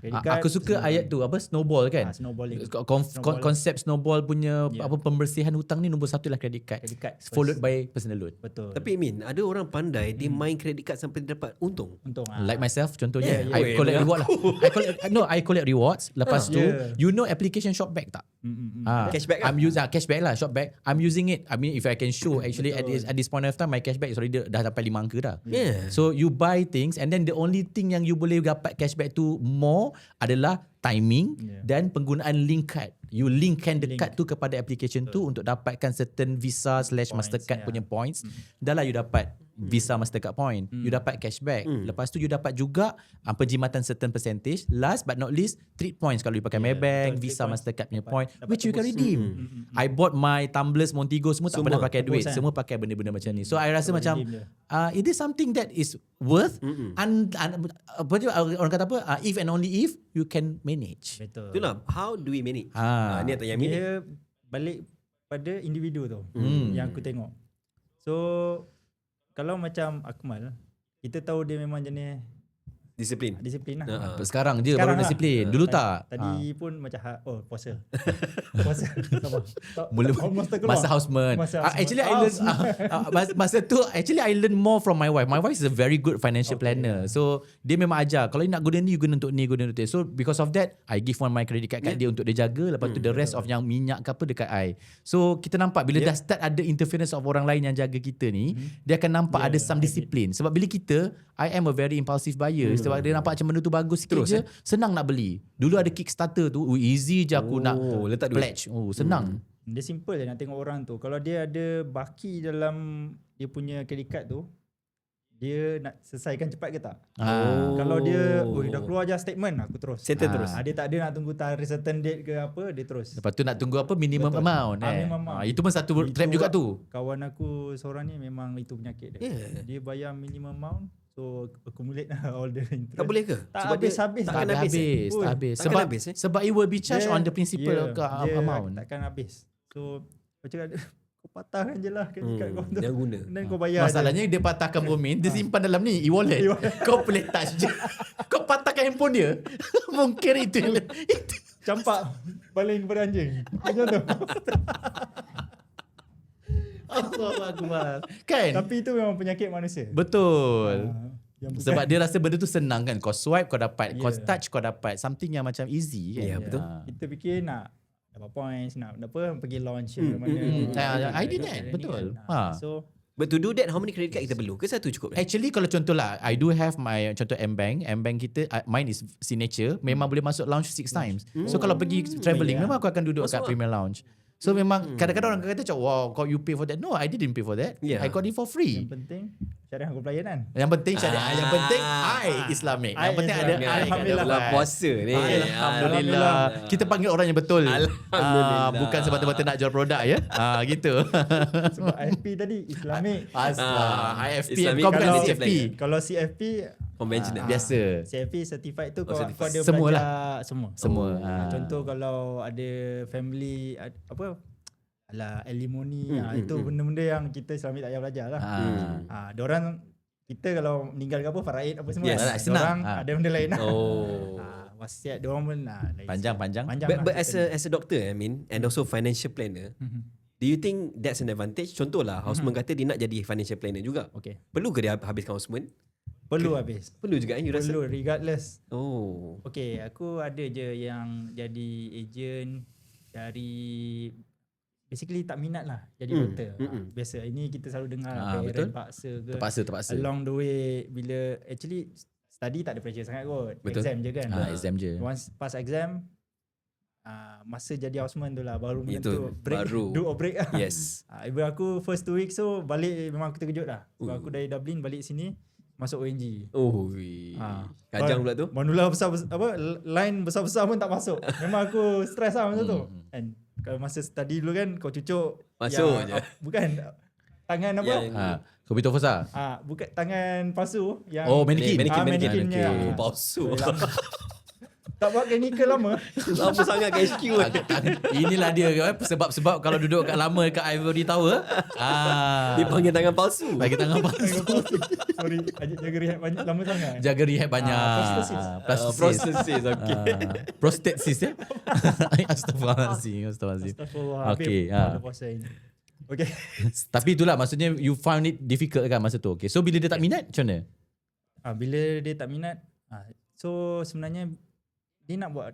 Credit card, aku suka ayat tu, apa, snowball kan. Snowballing. Konsep snowball punya apa pembersihan hutang ni nombor satu lah credit card. Followed by personal loan. Betul. Tapi Min, ada orang pandai dia main credit card sampai dia dapat untung. Like myself contohnya, I collect reward lah. I collect rewards. Lepas tu, you know application Shopback tak? Cashback I'm using cashback lah, Shopback. I'm using it. I mean, if I can show actually at this point of time, my cashback is already dah sampai 5 angka dah. So you buy things, and then the only thing yang you boleh dapat cashback tu more adalah timing dan penggunaan link card. You linkkan the card tu kepada application tu untuk dapatkan certain Visa / Mastercard punya points. Dah lah you dapat Visa Mastercard point, you dapat cashback. Lepas tu you dapat juga penjimatan certain percentage. Last but not least, treat points kalau you pakai Maybank, Visa Mastercard punya point, which you can redeem. I bought my tumblers Montigo semua tak pernah pakai duit, semua pakai benda-benda macam ni. So I rasa macam it is something that is worth orang kata apa, if and only if you can manage. Betul. Itulah, how do we manage? Ni tanya Min. Dia balik pada individu tu yang aku tengok. So kalau macam Akmal, kita tahu dia memang jenis disiplin lah. Sekarang je baru disiplin. Dulu tak. Tadi pun macam puasa. Puasa. Mula masa houseman. Actually I learn masa tu actually I learn more from my wife. My wife is a very good financial planner. So dia memang ajar, kalau you nak guna ni, you guna untuk ni, guna untuk ni. So because of that, I give one my credit card kat dia untuk dia jaga. Lepas tu the rest of yang minyak ke apa dekat I. So kita nampak bila dah start ada interference of orang lain yang jaga kita ni, dia akan nampak ada some discipline. Sebab bila kita, I am a very impulsive buyer. Sebab dia nampak macam benda tu bagus sikit je, senang nak beli. Dulu ada Kickstarter tu, easy je aku nak letak pledge. Senang. Dia simple je nak tengok orang tu. Kalau dia ada baki dalam dia punya credit card tu, dia nak selesaikan cepat ke tak? Kalau dia dah keluar je statement, aku terus settle terus. Dia tak ada nak tunggu certain date ke apa, dia terus. Lepas tu nak tunggu apa, minimum amount. Itu pun satu trap juga tu. Kawan aku seorang ni memang itu penyakit dia. Dia bayar minimum amount, so accumulate all the interest. Tak boleh ke? Tak habis. Tak habis. Sebab it will be charged on the principal amount. Takkan habis. So macam ada patahkan je lah kat kau tu. Jangan guna. Dan kau bayar Masalahnya dia patahkan Bomin, dia simpan dalam ni e-wallet. Kau boleh touch je. Kau patahkan handphone dia. Mungkin itu. campak baling kepada anjing. Macam tu. Allahuakbar. Kan? Tapi itu memang penyakit manusia. Betul. Yang bukan- Sebab dia rasa benda tu senang kan. Kau swipe kau dapat, kau Yeah. touch kau dapat. Something yang macam easy kan. Ya, betul. kita fikir nak dapat points, nak apa, pergi launch mana. I did that. Betul. So But to do that, how many credit card kita perlu? Ke satu cukup? Actually kalau contoh lah, I do have my contoh M-Bank kita, mine is signature, memang boleh masuk lounge 6 times. So kalau pergi travelling, memang aku akan duduk kat premier lounge. So memang kadang-kadang orang kata macam, wow, kau you pay for that. No, I didn't pay for that. Yeah. I got it for free. yang penting syariah aku pelayanan. Yang penting syariah, yang penting I Islamic. Yang I penting ada Islamic. I. Alhamdulillah. Bulan puasa ni. Alhamdulillah. Kita panggil orang yang betul. Alhamdulillah. Bukan semata-mata nak jual produk ya. Gitu. Sebab IFP tadi Islamic. IFP. Islamic Kau bukan kalau- CFP. Kalau CFP Conventional. Biasa. CFP certified tu kau certified. ada Semua belajar semua. Semua. Contoh kalau ada family apa ala alimony itu benda-benda yang kita Islamic tak payah belajar lah. Diorang kita kalau meninggal ke apa faraid apa semua. Yes, Diorang senang. ada benda lain lah. Oh. Wasiat diorang pun lain. Panjang. But as a doctor, I mean, and also financial planner, do you think that's an advantage? Contohlah, houseman kata dia nak jadi financial planner juga. Okay. Perlu ke dia habiskan houseman? Perlu habis. Perlu juga you rasa? Perlu regardless. Oh. Okay, aku ada je yang jadi agent dari basically tak minat lah jadi doktor. Biasa ini kita selalu dengar betul. parent paksa ke. Terpaksa. Along the way bila actually study tak ada pressure sangat kot. Betul. Exam je kan. Exam je. Once pass exam masa jadi houseman tu lah baru Itu, menentu break, baru. do or break lah. Yes. Ibu aku first 2 weeks so balik memang aku terkejut lah. Sebab aku dari Dublin balik sini masuk ONG. Oh. Kajang pula tu. Manula besar apa line besar-besar pun tak masuk. Memang aku stress lah masa tu. And kalau masa study dulu kan kau cucuk Masuk je. Bukan tangan apa? Komputer Forza. Bukan tangan palsu yang Mannequin. mannequinnya. Okay. Palsu. Tak buat chemical lama. Lama sangat ke HQ. Inilah dia sebab kalau duduk kat lama kat Ivory Tower. Dia panggil tangan palsu. Bagi tangan palsu. Sorry, jaga rehat banyak lama sangat. Jaga rehab banyak. Prostesis. Prostesis, okay. Prostesis ya. Astagfirullahaladzim. Astagfirullah. Okay. Habis puasa ini. Okay. Tapi itulah maksudnya you found it difficult kan masa tu. Okay. So bila dia tak minat macam mana? Bila dia tak minat, so sebenarnya dia nak buat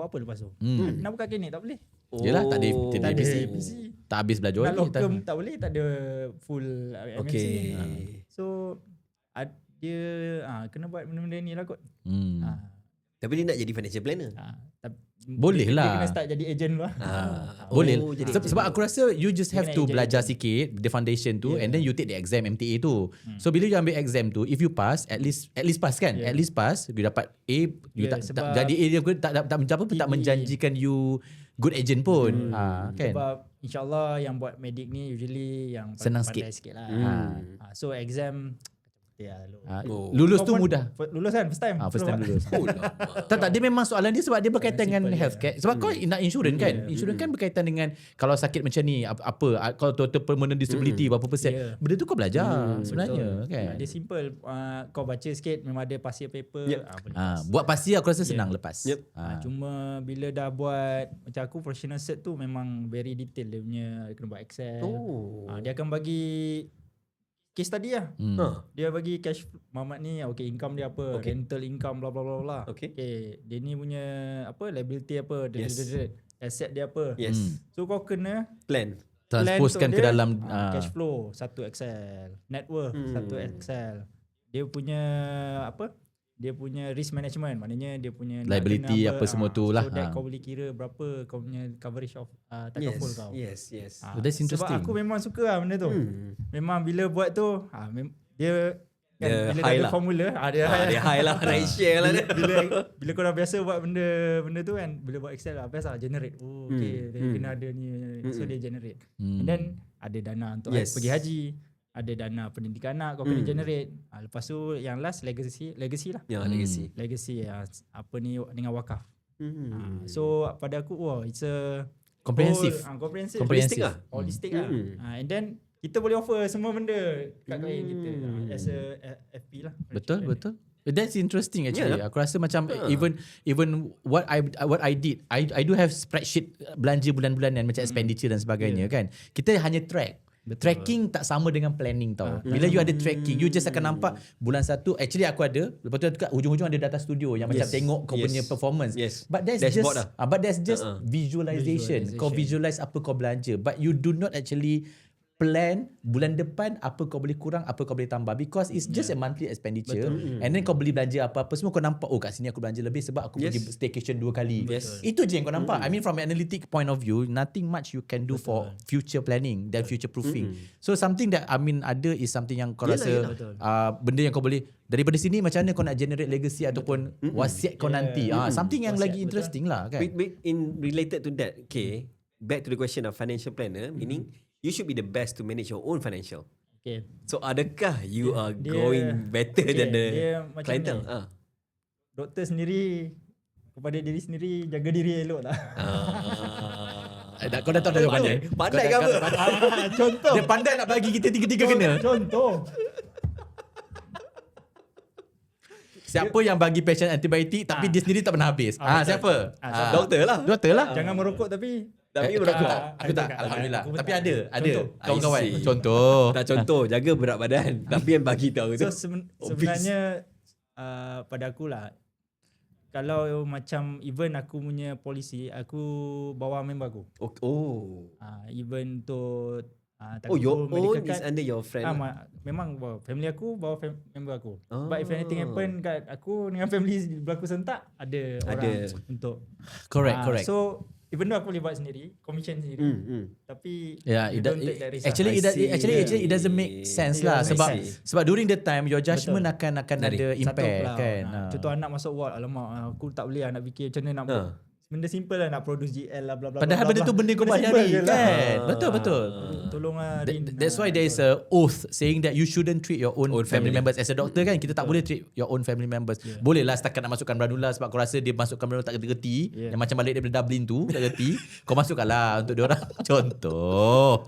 apa lepas tu? Nak buka klinik tak boleh. Yelah tak ada Tak ada TPC. PC. Tak habis belajar Nak lagi. locum tak boleh, tak ada full MMC. Okay. So dia kena buat benda-benda ni lah kot. Tapi dia nak jadi financial planner. Boleh dia lah. kena start jadi agent lah. Boleh. jadi Sebab aku rasa you just have Kena to agent. belajar sikit the foundation tu and then you take the exam MTA tu. So bila you ambil exam tu, if you pass at least pass kan? At least pass, you dapat A, you tak sebab jadi A dia tak menjanjikan you good agent pun. Kan? Sebab insyaAllah yang buat medik ni usually yang Senang pandai sikit lah. So exam Lulus Kau tu pun mudah. Lulus kan first time. First time lulus. Oh, lama. Tak, dia memang soalan dia sebab dia berkaitan dengan simple, healthcare. Sebab kau nak insurans kan? Insurans kan berkaitan dengan kalau sakit macam ni apa kalau total permanent disability berapa persen. Benda tu kau belajar sebenarnya kan. Dia simple. Kau baca sikit memang ada pasir paper. Boleh pass. Buat pasti aku rasa senang lepas. Cuma bila dah buat macam aku professional cert tu memang very detail dia punya kena buat Excel. Dia akan bagi case study lah. Dia bagi cash Mamat ni income dia apa, rental income bla bla bla bla. Dia ni punya apa liability apa, asset dia apa. So kau kena Plan. Transposekan ke dalam cash flow satu Excel, net worth satu Excel. Dia punya apa? Dia punya risk management, maknanya dia punya liability apa semua tu lah. So that kau boleh kira berapa kau punya coverage of takaful kau. Yes. So that's interesting. Sebab aku memang suka lah benda tu. Memang bila buat tu dia kan, bila dah ada lah. formula dia high lah. Naik share lah dia. bila kau dah biasa buat benda tu kan, bila buat Excel lah biasa generate. Dia kena ada ni, so dia generate. And then ada dana untuk pergi haji, ada dana pendidikan anak kau kena generate. Lepas tu yang last legacy lah. Legacy apa ni dengan wakaf. So pada aku it's a Comprehensive. Comprehensive. Holistic lah. Holistic lah. And then kita boleh offer semua benda kat klien kita as a FP lah. Betul. That's interesting actually. Aku rasa macam even what I did, I do have spreadsheet belanja bulan-bulanan macam expenditure dan sebagainya kan. Kita hanya track. Tracking tak sama dengan planning tau. Bila you ada tracking, you just akan nampak bulan 1 actually aku ada, lepas tu kat hujung-hujung ada data studio yang macam tengok kau punya performance. But that's Dashboard just visualization. Kau visualize apa kau belanja, but you do not actually plan bulan depan apa kau boleh kurang, apa kau boleh tambah, because it's just a monthly expenditure. And then kau beli belanja apa-apa semua kau nampak, oh kat sini aku belanja lebih sebab aku pergi staycation 2 kali. Itu je yang kau nampak. I mean from an analytic point of view, nothing much you can do for future planning dan future proofing. So something that I mean ada is something yang kau rasa benda yang kau boleh daripada sini macam mana kau nak generate legacy ataupun wasiat kau nanti. Something yang lagi interesting lah kan. In related to that, okay, back to the question of financial planner, meaning you should be the best to manage your own financial. Okay. So adakah you are going better than the clientele? Doktor sendiri kepada diri sendiri jaga diri elok tak? Kau dah tahu dah jawapannya. Pandai ke apa? Contoh. Dia pandai nak bagi kita tiga-tiga kena. Contoh. Siapa yang bagi patient antibiotik tapi dia sendiri tak pernah habis? Siapa? Doktor lah. Doktor lah. Jangan merokok tapi merokok. Aku tak. Alhamdulillah. Tapi ada Contoh. kawan-kawan. I see. Contoh. Tak contoh, jaga berat badan. Tapi yang bagi tahu tu. So sebenarnya pada aku lah, kalau macam even aku punya polisi, aku bawa member aku. Even untuk your own is under your friend. Memang bawa family aku, bawa member aku. But if anything happen kat aku dengan family berlaku sentak, ada orang untuk Correct. So even though aku boleh buat sendiri, commission sendiri, tapi don't take that risk. Actually it doesn't make sense lah sebab during the time your judgement akan ada impact kan. Contoh anak masuk ward, alamak aku tak boleh nak fikir macam mana nak buat. Benda simple lah, nak produce GL lah bla bla. Padahal benda tu benda kau buat hari kan. Betul. Tolonglah. That's why there is a oath saying that you shouldn't treat your own family members as a doctor kan. Kita tak boleh treat your own family members. Boleh lah setakat nak masukkan Branula sebab kau rasa dia masukkan Branula tak gerti. Yang macam balik daripada Dublin tu tak gerti. Kau masukkan lah untuk diorang. Contoh.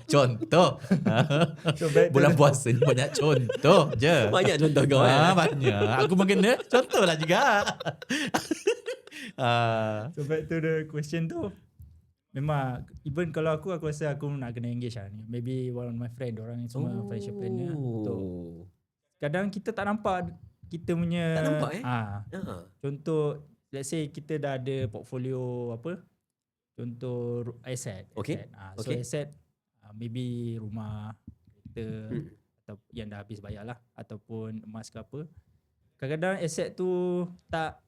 Bulan puasa ni banyak contoh je. Banyak contoh kau banyak. Aku mungkin contoh lah juga. So back to the question tu, memang even kalau aku rasa aku nak kena engage lah ni. Maybe one of my friend, orang yang semua financial planner. Kadang kita tak nampak kita punya, tak nampak contoh let's say kita dah ada portfolio apa, contoh aset. So aset maybe rumah kita atau yang dah habis bayar lah, ataupun emas ke apa. Kadang-kadang aset tu tak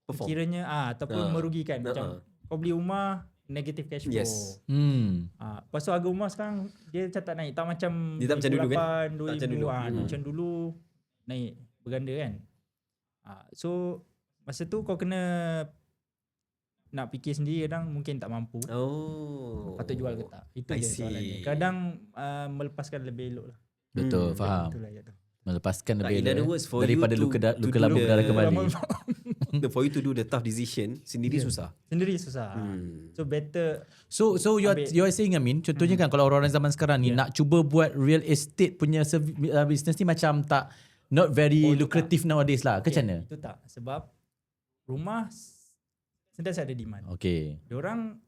perform. Kiranya ataupun merugikan. Macam kau beli rumah negative cash flow. Lepas tu harga rumah sekarang dia macam tak naik. Tak macam dia tak macam dulu kan? 2000 macam dulu naik berganda kan. So masa tu kau kena nak fikir sendiri, kadang mungkin tak mampu. Patut jual ke tak. Itu je soalan dia. Kadang melepaskan lebih elok lah. Betul, faham. Melepaskan lebih elok daripada luka labu darah kembali. For you to do the tough decision sendiri susah. So better. So you're saying, Amin, contohnya kan kalau orang-orang zaman sekarang ni nak cuba buat real estate punya business ni macam not very lucrative nowadays lah. Macam mana? Itu tak. Sebab rumah sentiasa ada demand. Okay. Diorang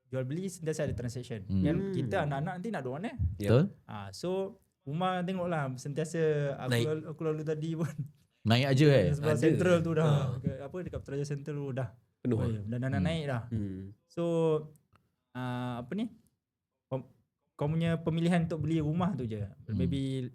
jual beli sentiasa ada transaction. Yang kita anak-anak nanti nak ada mana? Betul. So rumah tengoklah sentiasa aku lalu tadi pun naik aja sebelah central tu dah dekat Petraja Central tu dah penuh dah naik dah. So apa ni, kau punya pemilihan untuk beli rumah tu je. Maybe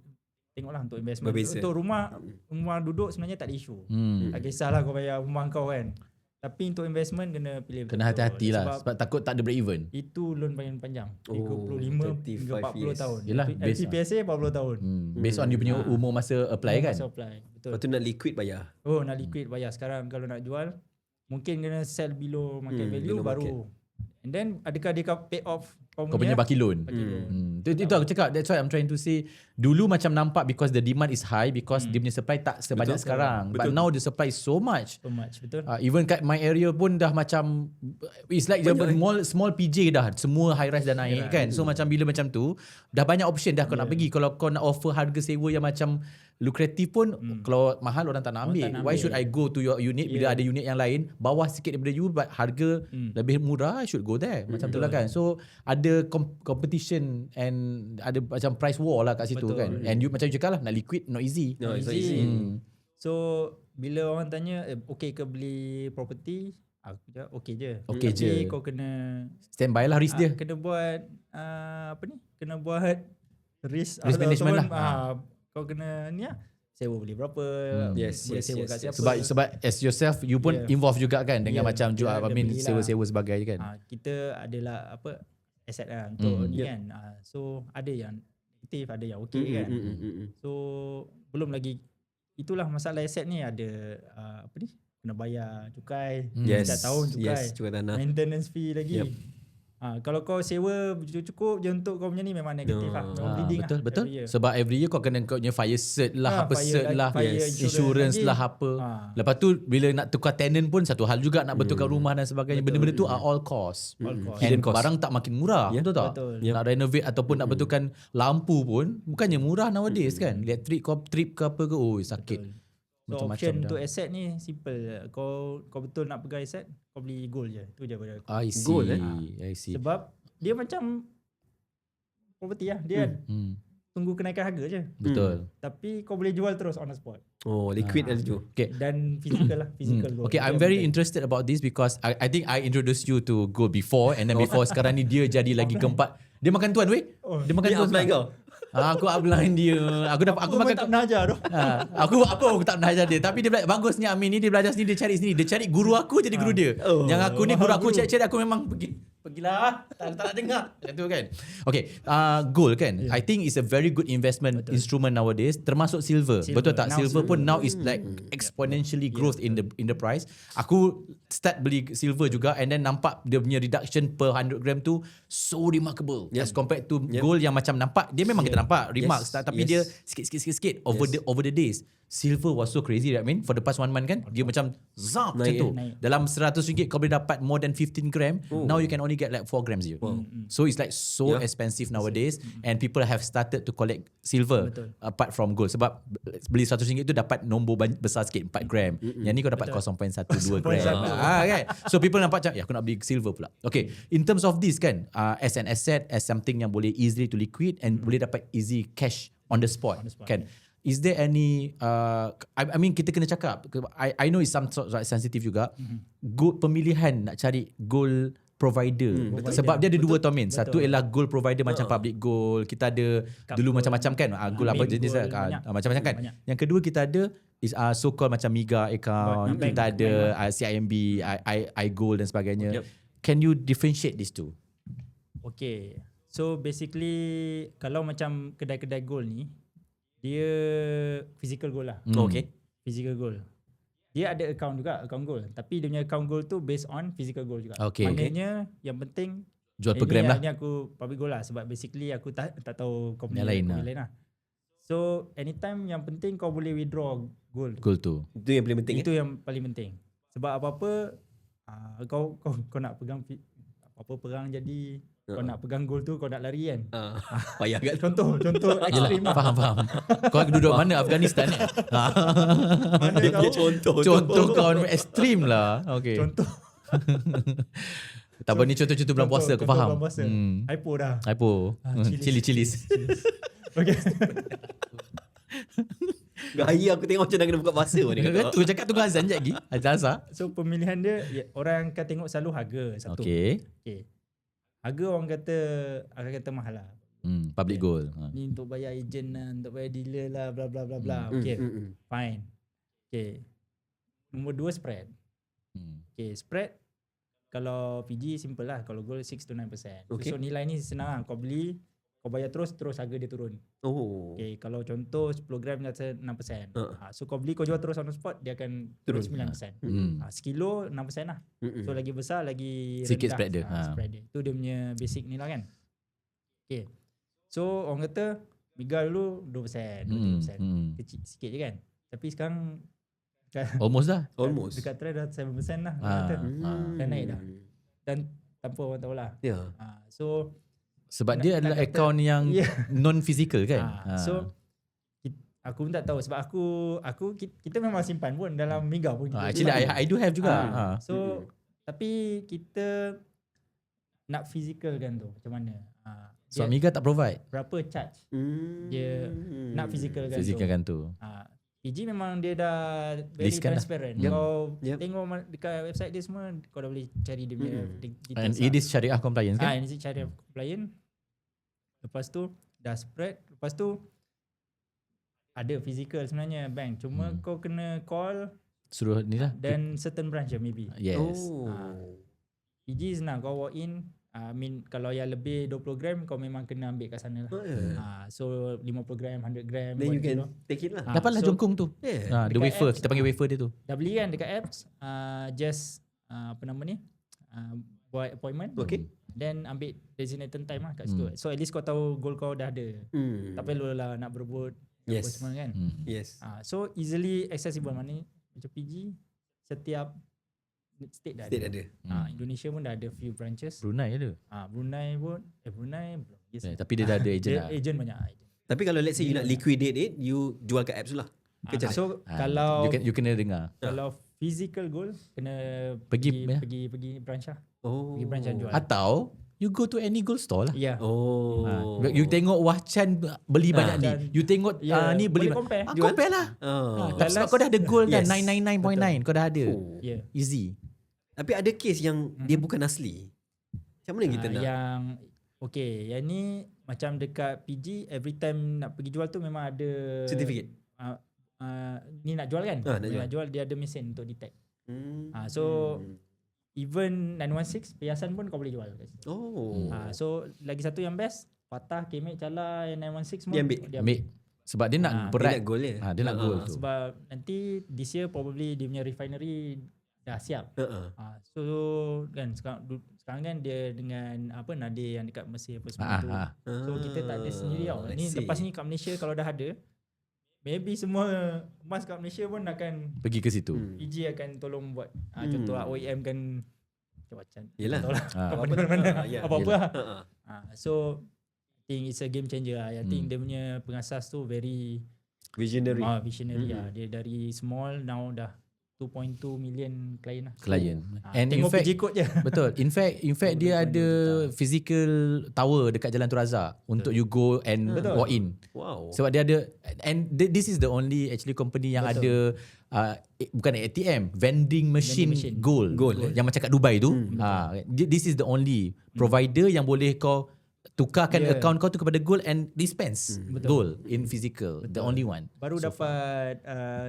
tengoklah untuk investment. Untuk rumah duduk sebenarnya tak ada isu. Tak kisahlah kau bayar rumah kau kan. Tapi untuk investment kena pilih betul. Kena hati-hati lah sebab takut tak ada break even. Itu loan paling panjang 35 hingga 40 tahun. Yelah, LPPSA 40 tahun. Based on you punya umur masa apply kan. Masa apply. Betul. Lepas tu nak liquid bayar. Nak liquid bayar. Sekarang kalau nak jual mungkin kena sell below market value baru. And then adakah dia pay off kau punya baki loan. Itu aku cakap, that's why I'm trying to say Dulu macam nampak because the demand is high because dia punya supply tak sebanyak sekarang. But now the supply is so much. So much, betul. Even kat my area pun dah macam it's like small PJ dah. Semua high rise dah naik kan. So macam bila macam tu dah banyak option dah kau nak pergi. Kalau kau nak offer harga sewa yang macam lukratif pun kalau mahal orang tak nak ambil. Why should I go to your unit bila ada unit yang lain bawah sikit daripada you but harga lebih murah, I should go there. Macam tu lah kan. So ada competition and ada macam price war lah kat situ kan. And you macam you cakap lah nak liquid not easy. No, it's not easy. So bila orang tanya okay ke beli property, aku cakap okay je. Okay je. Tapi kau kena Standby lah risk dia. Kena buat kena buat risk management lah. Kau kena ni lah, sewa beli berapa, Yes, boleh yes, sewa yes, kat yes. siapa. Sebab as yourself you pun involved juga kan dengan macam jual sewa-sewa sebagai kan. Kita adalah aset lah untuk ni kan. So ada yang negatif, ada yang okey kan. So belum lagi, itulah masalah aset ni, ada kena bayar cukai setiap tahun, cukai tanah, maintenance fee lagi. Kalau kau sewa cukup je untuk kau punya ni, memang negatif lah. Memang bleeding betul. Sebab every year kau kena kau punya fire cert lah, cert lah, insurance lah apa. Lepas tu bila nak tukar tenant pun satu hal juga, nak betulkan rumah dan sebagainya. Benda-benda tu are all cost. And barang tak makin murah, betul tak? Nak renovate ataupun nak betulkan lampu pun bukannya murah nowadays kan. Elektrik kau trip ke apa ke, sakit. So option untuk asset ni simple. Kau betul nak pegang asset, kau beli gold je. Tu je pada aku. I see. Gold I see. Sebab dia macam property lah. Dia tunggu kenaikan harga je. Betul. Tapi kau boleh jual terus on the spot. Oh, liquid lah tu. Okay. Dan physical lah. Physical gold. Okay, I'm very interested about this because I think I introduced you to gold before, and then before sekarang ni dia jadi lagi keempat. Dia makan tuan weh. Dia makan tuan kau. Aku upline dia. Aku makan tak pernah ajar tu. Aku tak pernah ajar dia. Tapi dia bagusnya Amin ni, dia belajar sendiri, dia cari sendiri. Dia cari guru aku jadi guru dia. Yang aku ni guru aku cari aku memang pergilah. Tak nak dengar. Itu kan. Okay, gold kan. I think it's a very good investment instrument nowadays, termasuk silver. Betul tak? Silver pun now is like exponentially growth in the price. Aku start beli silver juga, and then nampak dia punya reduction per 100 gram tu so remarkable as compared to gold yang macam nampak dia memang kita nampak remarks tapi dia sikit over the days. Silver was so crazy, right? I mean for the past 1 month kan, dia macam zap macam tu. Dalam RM100 kau boleh dapat more than 15 gram. Now you can only get like 4 grams je. So it's like so expensive nowadays, and people have started to collect silver apart from gold. Sebab beli RM100 tu dapat nombor besar sikit, 4 gram. Yang ni kau dapat 0.12 gram. Kan? So people nampak macam aku nak beli silver pula. Okay, in terms of this kan, as an asset, as something yang boleh easily to liquid and boleh dapat easy cash on the spot. Kan? Is there any I mean kita kena cakap, I know it's some sort of sensitive juga. Gold pemilihan nak cari gold provider. Sebab dia ada dua tau Min. Satu ialah gold provider macam public gold. Kita ada dulu macam-macam kan. Gold apa jenis macam-macam kan. Yang kedua kita ada is so called macam Miga account. Kita ada CIMB, iGold dan sebagainya. Can you differentiate these two? Okay. So basically kalau macam kedai-kedai gold ni, dia physical gold lah. Okay. Physical gold. Dia ada account juga, account gold. Tapi dia punya account gold tu based on physical gold juga. Okay. Maknanya yang penting jual per gram lah. Ini aku public gold lah. Sebab basically aku tak tahu kau punya lain lah. So anytime yang penting kau boleh withdraw gold. Gold tu. Itu yang paling penting. Itu yang paling penting. Sebab apa-apa kau nak pegang apa perang jadi, kau nak pegang gold tu, kau nak lari kan. Payah kat. Contoh ekstrim lah. Faham. Kau duduk mana? Afghanistan ni? Mana tahu? Contoh kau ekstrim lah. Okay. Contoh. Tak apa, ni contoh-contoh bulan puasa, aku faham. Bulan puasa. Hypo dah. Hypo. Chili-chilis. Okay. Gaya aku tengok macam dah kena buka puasa ni. Tu cakap tunggu azan je lagi. Azan. So pemilihan dia, orang akan tengok selalu harga satu. Okay. Harga orang kata mahal lah. Public gold. Ni untuk bayar agent lah, untuk bayar dealer lah, bla bla bla bla. Okay. Fine. Okay. Nombor 2 spread. Okay, spread kalau PG simple lah. Kalau gold 6 to 9%. Okay. So nilai ni senang lah. Kau beli, kau bayar terus harga dia turun. Okay, kalau contoh 10 gram dia kata 6%. So kau beli, kau jual terus on the spot, dia akan turun 9%. Sekilo 6% lah. So lagi besar, lagi sikit rendah spread dia. Spread dia. Itu dia punya basic ni lah kan. Okay. So orang kata Miga dulu 2%, 3%. Kecil sikit je kan. Tapi sekarang Almost dah. Almost. dekat try dah 7% lah. Dah naik dah. Dan tanpa orang tahu lah. Ya. So Sebab dia adalah kata- akaun yang Yeah. non-physical kan. So aku pun tak tahu sebab kita memang simpan pun dalam Miga pun. kita Actually simpan. I do have juga. So tapi kita nak physical kan tu macam mana? So Dia Amiga tak provide berapa charge dia nak physical kan physical tu. kan tu. PG memang dia dah very Listkan dah. transparent. Yep. Kau Yep. tengok dekat website dia semua kau dah boleh cari dia punya details. And it is Syariah compliance kan? Ini cari compliant. Lepas tu dah spread. Lepas tu ada physical sebenarnya bank. Cuma kau kena call Suruh ni lah. dan certain branch je maybe. Yes. PG senang kau walk in. Kalau yang lebih 20 gram kau memang kena ambil kat sana lah. So 50 gram, 100 gram. Then you 1 can kilo. take it lah. Dapatlah so- jongkong tu. Yeah. The Dekat wafer. apps, Kita panggil wafer dia tu. Dah beli kan dekat apps. Just apa nama ni? Buat appointment. Okay. Then ambil designated time lah kat situ. So at least kau tahu goal kau dah ada. Tak perlu lah nak berebut. Yes. Apa semua kan. Yes. So easily accessible mana macam PG setiap state dah State ada. Indonesia pun dah ada few branches. Brunei ada. Brunei pun Brunei belum. Yes. Tapi dia dah ada agent lah. Agent banyak. Tapi kalau let's say you nak liquidate it, you jual kat apps lah. So kalau you kena dengar. kalau physical goal kena Pergi pergi branch lah. Oh. Pergi branch dan jual. Atau you go to any gold store lah. Ya. Oh. You tengok Wah Chan beli banyak ni. Chan. You tengok ni beli boleh compare. compare lah. Dalam Sebab kau dah ada gold kan, Yes. 999.9 kau dah ada. Ya. Easy. Tapi ada case yang dia bukan asli. Macam mana kita nak? Yang okay, yang ni macam dekat PG every time nak pergi jual tu memang ada Certificate. Ni nak jual kan? nak jual. Dia ada mesin untuk detect. So even 916 perhiasan pun kau boleh jual kat situ. Oh. So lagi satu yang best, Patah, Kemek, Cala yang 916 semua Dia ambil. Ambil. Sebab dia nak Dia berat. nak goal dia. Dia nak gold tu. Sebab nanti this year probably dia punya refinery dah siap. So kan sekarang kan dia dengan apa Nadir yang dekat Mesir apa semua tu. So kita tak ada sendiri tau. Ni lepas ni kat Malaysia kalau dah ada, maybe semua emas kat Malaysia pun akan Pergi ke situ. PG akan tolong buat. Contoh lah OEM kan macam Yelah. tahu lah. Apa-apa Apa-apa lah. So I think it's a game changer lah. I think dia punya pengasas tu very Visionary. visionary lah. Dia dari small now dah 2.2 million client lah. Client. And in Tengok fact PG code je. betul. In fact dia ada physical tower dekat Jalan Tun Razak untuk you go and walk in. Wow. Sebab dia ada, and this is the only actually company yang ada bukan ATM, vending machine gold yang macam kat Dubai tu. This is the only provider yang boleh kau tukarkan account kau tu kepada gold and dispense gold in physical. The only one. Baru dapat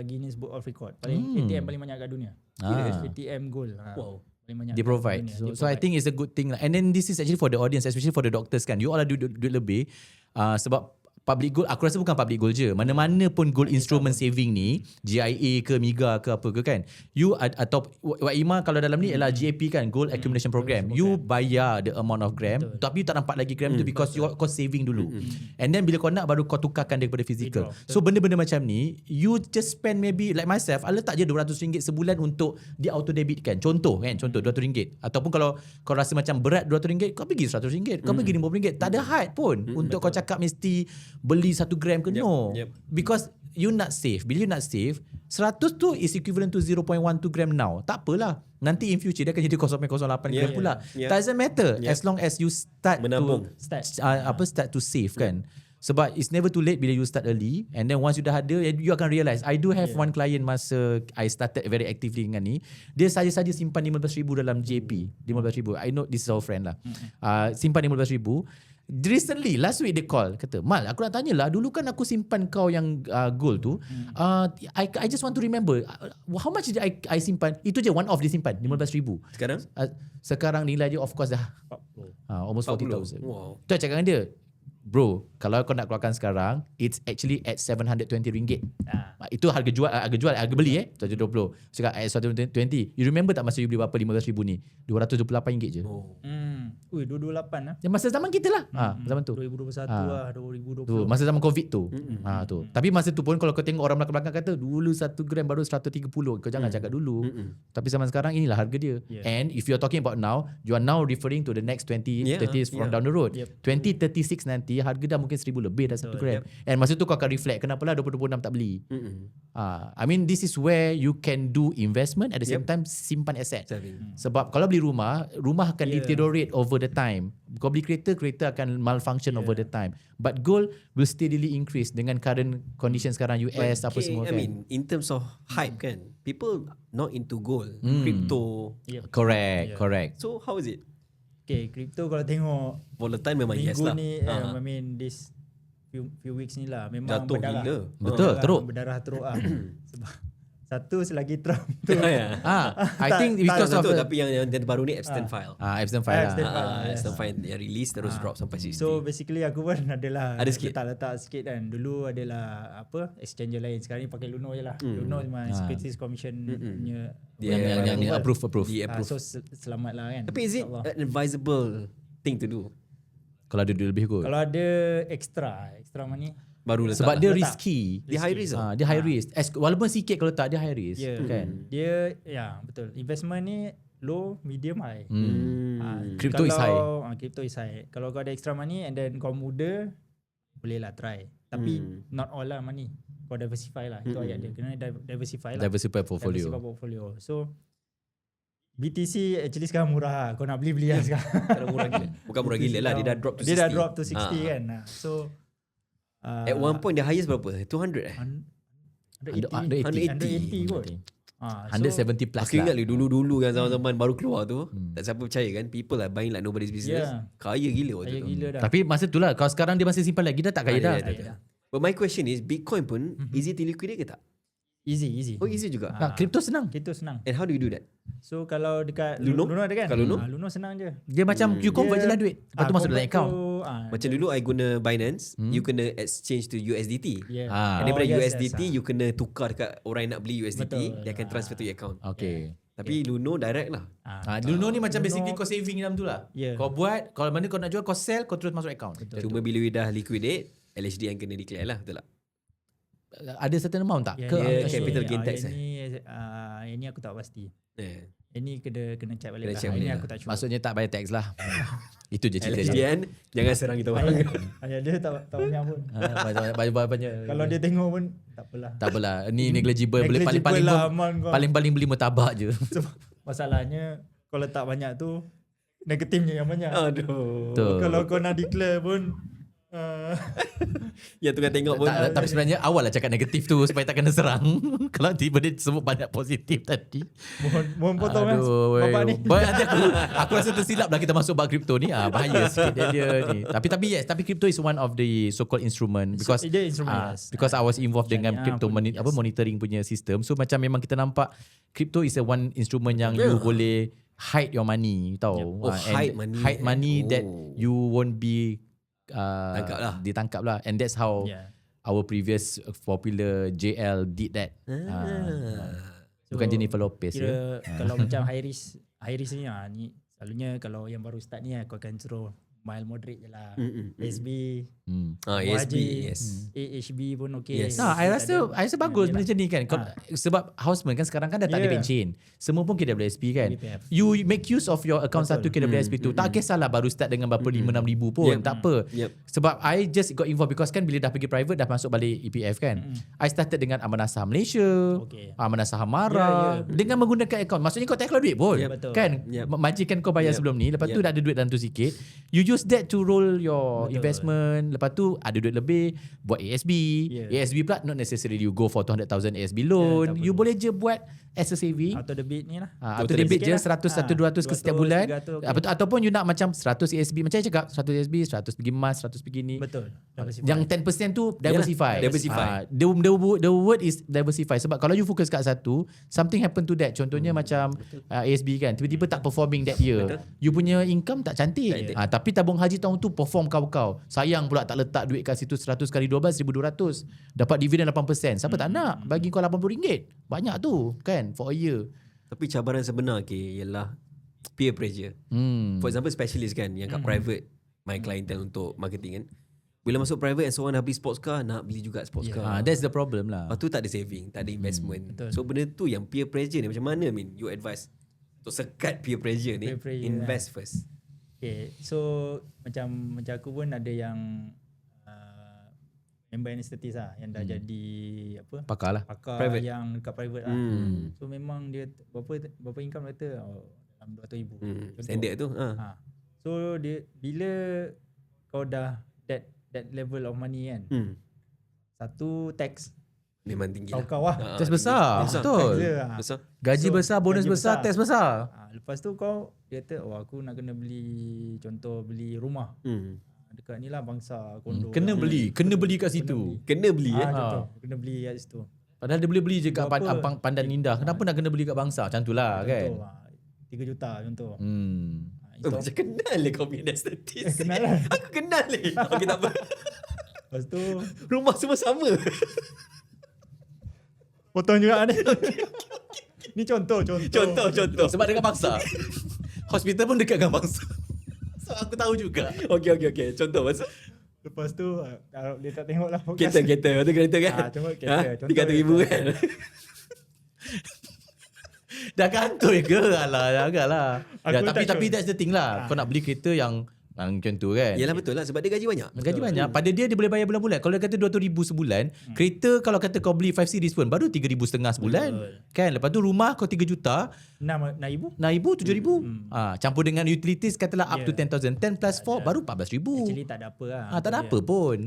Guinness Book of Record. ATM paling banyak kat dunia. ATM gold. Wow. Paling banyak They kat provide. dunia. So I think it's a good thing lah. And then this is actually for the audience, especially for the doctors kan. You all ada duit lebih. Sebab public gold, aku rasa bukan public gold je. Mana-mana pun gold instrument saving ni, GIA ke Miga ke apa ke kan. You atau Waima kalau dalam ni ialah GAP kan, Gold Accumulation Program. You bayar the amount of gram, tapi you tak nampak lagi gram tu because kau saving dulu. And then bila kau nak baru kau tukarkan daripada physical. So benda-benda macam ni, you just spend maybe like myself, I letak je RM200 sebulan untuk di auto debit kan. Contoh RM200. Ataupun kalau kau rasa macam berat RM200, kau pergi RM100, kau pergi RM50. Tak ada had pun untuk kau cakap mesti beli 1 gram ke no. Because you nak save. Bila you nak save, 100 tu is equivalent to 0.12 gram now. Tak apalah. Nanti in future dia akan jadi 0.08 gram pula. Doesn't matter as long as you start menabung. Start to save kan. Sebab it's never too late bila you start early, and then once you dah ada, you akan realise. I do have one client masa I started very actively dengan ni, dia saja-saja simpan 15,000 dalam JP. 15,000. I know this is our friend lah. Simpan 15,000. Recently, last week dia call, kata, Mal, aku nak tanya lah, dulu kan aku simpan kau yang gold tu, I just want to remember, how much did I simpan? Itu je one off dia simpan, 15,000. Sekarang? Sekarang nilai dia of course dah almost 40,000. Wow. Tu cakap dengan dia, bro, kalau kau nak keluarkan sekarang, it's actually at RM720. Itu harga beli 720. Cakap at 720. You remember tak masa you beli berapa 15,000 ni? RM228 je. Ui 228 lah. Yang masa zaman kita lah. Zaman tu. 2021 lah, 2020. Tu masa zaman COVID tu. Tu. Tapi masa tu pun kalau kau tengok orang belakang-belakang kata dulu 1 gram baru 130. Kau jangan cakap dulu. Tapi zaman sekarang inilah harga dia. And if you are talking about now, you are now referring to the next 20 30 years from down the road. 2036 nanti harga dah mungkin 1000 lebih dah 1 gram. And masa tu kau akan reflect kenapa lah 2026 tak beli. I mean this is where you can do investment at the same time simpan aset. Sebab kalau beli rumah akan deteriorate over the time. Kau beli kereta akan malfunction over the time. But gold will steadily increase dengan current condition sekarang US apa semua kan. I mean in terms of hype kan, people not into gold, crypto. Correct. So how is it? Okay, crypto kalau tengok Volatile memang yes minggu lah. ni I mean this few weeks ni lah memang Jatuh berdarah. gila. Betul, teruk. Berdarah teruk lah. Sebab satu selagi Trump tu. I think because of tapi yang baru ni Epstein file. Epstein file Epstein lah. file. Epstein file yang release terus drop sampai 60. So basically aku pun adalah Ada sikit. letak sikit kan. Dulu adalah apa exchange lain, sekarang ni pakai Luno je lah. Luno memang Securities Commission punya Yang approve. So selamat lah kan. Tapi is it an advisable thing to do? Kalau ada duit lebih kot. Kalau ada extra money Baru letak. Sebab dia risky. Dia high risk. Dia high risk. Walaupun sikit kalau tak dia high risk kan. Dia betul. Investment ni low, medium, high. Crypto is high. Crypto is high. Kalau kau ada extra money and then kau muda, boleh lah try. Tapi not all lah money. Kau diversify lah. Itu ayat dia. Kena diversify lah. Diversify portfolio. Diversify portfolio. So BTC actually sekarang murah lah. Kau nak beli lah sekarang. Kalau murah gila. Bukan murah gila lah. Dia dah drop to 60. Dia dah drop to 60 kan. So at one point the highest berapa? 200 180 kot. 170 plus Aku ingat lah. dulu kan zaman-zaman baru keluar tu, tak siapa percaya kan, people are buying like nobody's business. Kaya gila waktu Kaya tu. gila dah. Tapi masa tu lah, kalau sekarang dia masih simpan lagi, dah tak kaya dah. But my question is, Bitcoin pun easy to liquidate ke tak? Easy. Oh easy juga. Kripto senang. Itu senang. And how do you do that? So kalau dekat Luno? Luno ada kan? Kat Luno? Luno senang je. Dia macam you convert je lah duit. Lepas tu masuk dalam account. Macam dulu I guna Binance, you kena exchange to USDT. Yeah. And daripada yes, USDT you kena tukar dekat orang yang nak beli USDT, Betul. dia akan transfer to your account. Okay. Tapi Luno direct lah. Luno ni macam basically kau saving dalam tu lah. Yeah. Kau buat, kalau mana kau nak jual, kau sell, kau terus masuk account. Cuma bila you dah liquidate, LHD yang kena declare lah, betul tak? Ada certain amount tak? capital gain tax Yang ni aku tak pasti. Yeah. Yang ni kena check balik Kena lah. check Yang ni balik aku tak sure. Maksudnya tak bayar tax lah. Itu je cerita LHD dia. kan, jangan serang kita orang. Ayah dia tak banyak pun. Banyak. Kalau dia tengok pun tak apalah. Tak apalah. Ni negligible. Boleh paling-paling lah, aman kau. paling-paling beli murtabak je. Masalahnya kalau letak banyak tu negatifnya yang banyak. Aduh. Betul. Kalau kau nak declare pun Yang tengah tengok pun. Tapi sebenarnya awal lah cakap negatif tu supaya tak kena serang. Kalau tiba dia sebut banyak positif tadi. mohon potong kan bapak ni. Nanti aku rasa tersilap lah kita masuk bab kripto ni. Bahaya sikit dia ni. Tapi yes, tapi kripto is one of the so-called instrument because Dia instrument, yes. because I was involved dengan Syariah kripto pun, yes. monitoring punya sistem. So macam memang kita nampak kripto is a one instrument yang you boleh hide your money, tahu. Oh, hide money. Hide money that Oh. you won't be ditangkap lah. And that's how our previous popular JL did that. Bukan Jennifer Lopez Kira kalau macam high risk ni ni selalunya kalau yang baru start ni aku akan suruh mild moderate je lah. SB ASB, yes. AHB pun okay. Yes. I rasa bagus benda macam ni kan. Sebab houseman kan sekarang kan dah tak ada pension. Semua pun KWSP kan. BPF. You make use of your account satu KWSP tu. Tak kisahlah baru start dengan berapa 5-6 ribu pun. Tak apa. Sebab I just got involved because kan bila dah pergi private dah masuk balik EPF kan. I started dengan Amanah Saham Malaysia, Amanah Saham Mara dengan menggunakan account. Maksudnya kau tak keluar duit pun. Betul. Kan? Majikan kau bayar sebelum ni. Lepas tu dah ada duit dalam tu sikit. You use that to roll your investment. Lepas tu ada duit lebih buat ASB. ASB pula not necessarily you go for 200,000 ASB loan. You boleh je buat as a saving. Auto debit ni lah. Auto debit je 100, 200 ke setiap bulan. 300, Ataupun you nak macam 100 ASB. Macam saya cakap 100 ASB, 100 pergi emas, 100 pergi ni. Betul. Yang 10% tu diversify. Diversify. The word is diversify. Sebab kalau you fokus kat satu, something happen to that. Contohnya macam ASB kan, tiba-tiba tak performing that year. You punya income tak cantik. Tapi tabung haji tahun tu perform kau. Sayang pula tak letak duit kat situ 100 kali 12, 1,200. Dapat dividen 8%. Siapa tak nak? Bagi kau RM80. Banyak tu kan for a year. Tapi cabaran sebenar ialah peer pressure. For example specialist kan yang kat private my Hmm. clientele untuk marketing kan. Bila masuk private and seorang dah beli sports car, nak beli juga sports car. That's the problem lah. Lepas tu tak ada saving, tak ada investment. Betul. So benda tu yang peer pressure ni macam mana Min? You advise untuk sekat peer pressure ni, Peer pressure, invest first. Okay, so macam aku pun ada yang member anesthetis lah yang dah jadi apa? Pakar lah. Pakar Private. yang dekat private lah. So memang dia berapa income kata dalam 200,000. Contoh. Standard tu. Ha. So dia bila kau dah that level of money kan. Satu tax Memang tinggi lah. kau lah. Tax besar. Besar. Betul. Tax dia, ha. Besar. Gaji So, besar, bonus gaji besar, besar. tax besar. Lepas tu kau dia kata aku nak kena beli contoh beli rumah dekat ni lah Bangsa kondo. Kena beli kat situ. Kena beli Contoh, kena beli kat situ. Padahal dia boleh beli je kat Berapa? Pandan Indah. Kenapa nak kena beli kat Bangsa? Macam tu lah kan. Contoh, 3 juta contoh. Oh, macam kenal lah kau punya anesthetis. Kenal lah. Aku kenal ni. Okay, tak apa. Lepas tu Rumah semua sama. potong juga ni. Ni contoh. Contoh. Sebab dekat Bangsa. Hospital pun dekat dengan Bangsa. So aku tahu juga. Okay. Contoh pasal Lepas tu dia tak tengok lah podcast. kereta. Lepas tu kereta kan? Tengok kereta. Contoh 300,000 kan? Dah kantoi ke? Alah, janganlah. Ya, Aku tak tapi sure. that's the thing lah. Kau nak beli kereta yang macam tu kan. Yalah betul lah sebab dia gaji banyak. Gaji banyak. Pada dia boleh bayar bulan-bulan. Kalau dia kata 200,000 sebulan, kereta kalau kata kau beli 5 series pun baru 3,500 sebulan. Kan? Lepas tu rumah kau 3 juta, 6,000. 6,000, 7,000. Campur dengan utilities katalah up to 10,000. 10 plus 4 baru 14,000. Actually tak ada apa lah. Tak ada apa pun.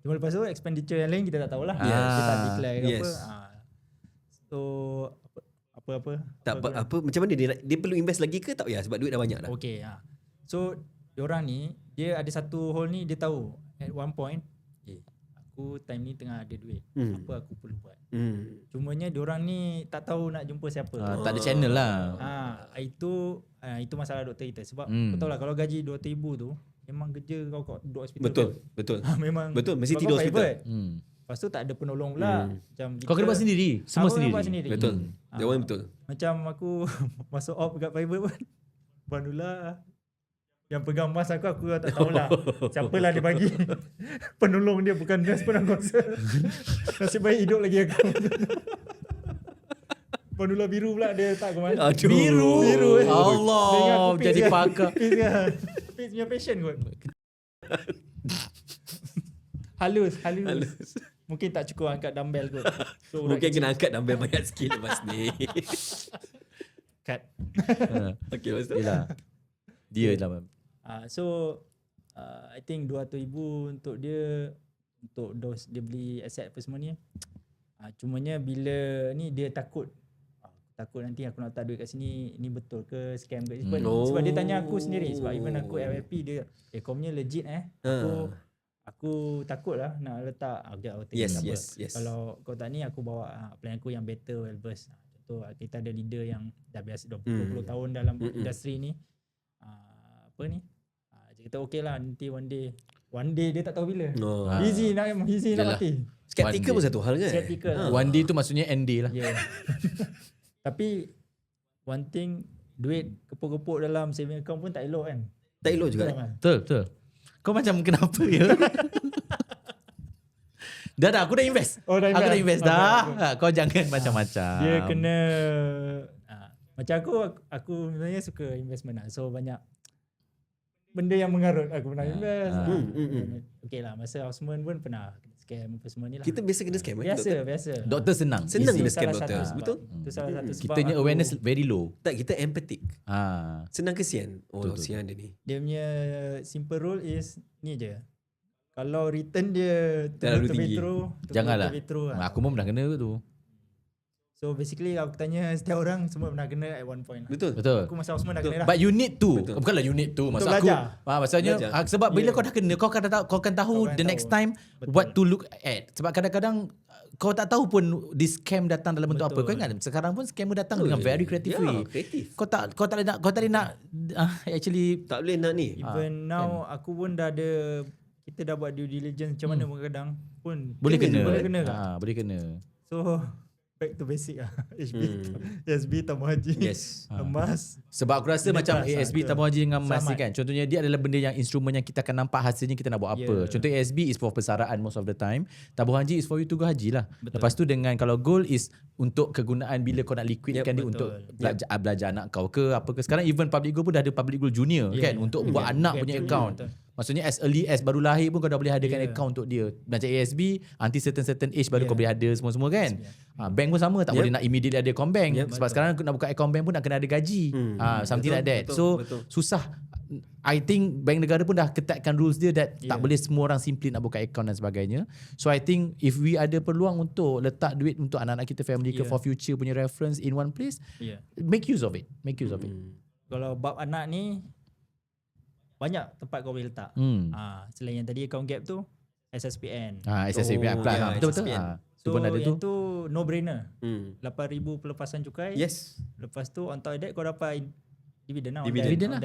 Cuma lepas tu expenditure yang lain kita tak tahulah. Yes. Dia tak declare ke Yes. apa. So apa Tak apa macam mana dia perlu invest lagi ke tak payah sebab duit dah banyak dah. Okay. So diorang ni dia ada satu hole ni dia tahu at one point aku time ni tengah ada duit. Apa aku perlu buat. Cumanya diorang ni tak tahu nak jumpa siapa. Tak ada channel lah. Itu masalah doktor kita sebab kau tahu lah kalau gaji 200,000 tu memang kerja kau duduk hospital. Betul. Memang Betul, mesti sebab tidur kau hospital. private. Lepas tu tak ada penolong pula. Macam Kau kena buat sendiri. Semua Aku sendiri. buat sendiri. Betul. That one betul. Macam aku masuk op dekat private pun Bandula yang pegang mas aku tak tahulah siapalah dia bagi penolong dia bukan nurse pun aku rasa. Nasib baik hidup lagi aku. Bandula biru pula dia tak ke mana. Aduh. Biru. Dia ingat Allah, aku jadi Fiz kan. pakar. Fiz punya passion kot. Halus. Mungkin tak cukup angkat dumbbell kot. So, Mungkin kena angkat dumbbell banyak sikit lepas ni. cut. Okay, lepas tu. Yelah. Dia lah. So I think 200,000 untuk dia untuk dos dia beli aset apa semua ni. Cumanya bila ni dia takut nanti aku nak letak duit kat sini ni betul ke scam ke sebab dia tanya aku sendiri sebab even aku LLP dia kau punya legit aku takut lah nak letak Yes. kalau kau tak ni aku bawa plan aku yang better well versed. Contoh kita ada leader yang dah biasa 20 tahun dalam industri ni. Apa ni kita okey lah nanti one day dia tak tahu bila. Easy nak mati. Skeptical pun satu hal kan. Skeptical. One day tu maksudnya end day lah. Yeah. Tapi one thing duit kepuk-kepuk dalam saving account pun tak elok kan. Tak elok juga. Betul. Kau macam kenapa ya? Dah aku dah invest. Oh, dah Aku dah invest invest. dah. Kau jangan macam-macam. Dia kena macam aku sebenarnya suka investment lah. So banyak benda yang mengarut aku pernah invest. Okay lah masa houseman pun pernah scam apa semua ni lah. Kita biasa kena scam kan? Biasa. Doktor senang. Senang Itu kena scam salah doktor. satu sebab. Betul? Itu salah satu sebab Kitanya aku- awareness very low. Tak, kita empathetic. Senang kesian. Oh, Betul. sian dia ni. Dia punya simple rule is ni je. Kalau return dia Terlalu tinggi. Janganlah. Terus, Aku pun pernah kena tu. So basically aku tanya setiap orang semua pernah kena at one point. Betul. Betul. Aku masa Osman dah kena dah. But you need to. Betul. Bukanlah you need to. Maksud Untuk aku. belajar. Maksudnya Belajar. sebab bila Yeah. kau dah kena kau akan tahu Kau akan the tahu. next time Betul. what to look at. Sebab kadang-kadang kau tak tahu pun this scam datang dalam bentuk apa. Betul. Kau ingat sekarang pun scammer datang dengan very creative Ya, way. kreatif. Kau tak boleh nak actually Tak boleh nak ni. Even now aku pun dah ada kita dah buat due diligence macam mana pun kadang pun boleh kena. Boleh kena. Boleh kena. So back to basic lah. SB tabung haji. Yes. Emas. Sebab aku rasa Unit macam trust, ASB betul. tabung haji dengan emas ni Selamat. kan. Contohnya dia adalah benda yang instrumen yang kita akan nampak hasilnya kita nak buat apa. Yeah. Contoh ASB is for persaraan most of the time. Tabung haji is for you to go haji lah. Betul. Lepas tu dengan kalau gold is untuk kegunaan bila kau nak liquidkan dia betul. untuk belajar anak kau ke apa ke. Sekarang even public gold pun dah ada public gold junior kan untuk buat anak punya account. Betul. Maksudnya as early as baru lahir pun kau dah boleh adakan Yeah. account untuk dia. Macam ASB until certain age baru kau boleh ada semua-semua kan. Bank pun sama, tak boleh nak immediately ada account bank. Sebab sekarang nak buka account bank pun nak kena ada gaji. Something like that. So susah. I think bank negara pun dah ketatkan rules dia that tak boleh semua orang simply nak buka account dan sebagainya. So I think if we ada peluang untuk letak duit untuk anak-anak kita family ke for future punya reference in one place, make use of it. Make use of it. Kalau bab anak ni banyak tempat kau boleh letak. Selain yang tadi account gap tu, SSPN. SSPN apply. yeah, Betul-betul. SSPN. Tu pun ada yang tu. tu no brainer. 8,000 pelepasan cukai. Yes. Lepas tu on top of that kau dapat dividen lah. Dividen lah.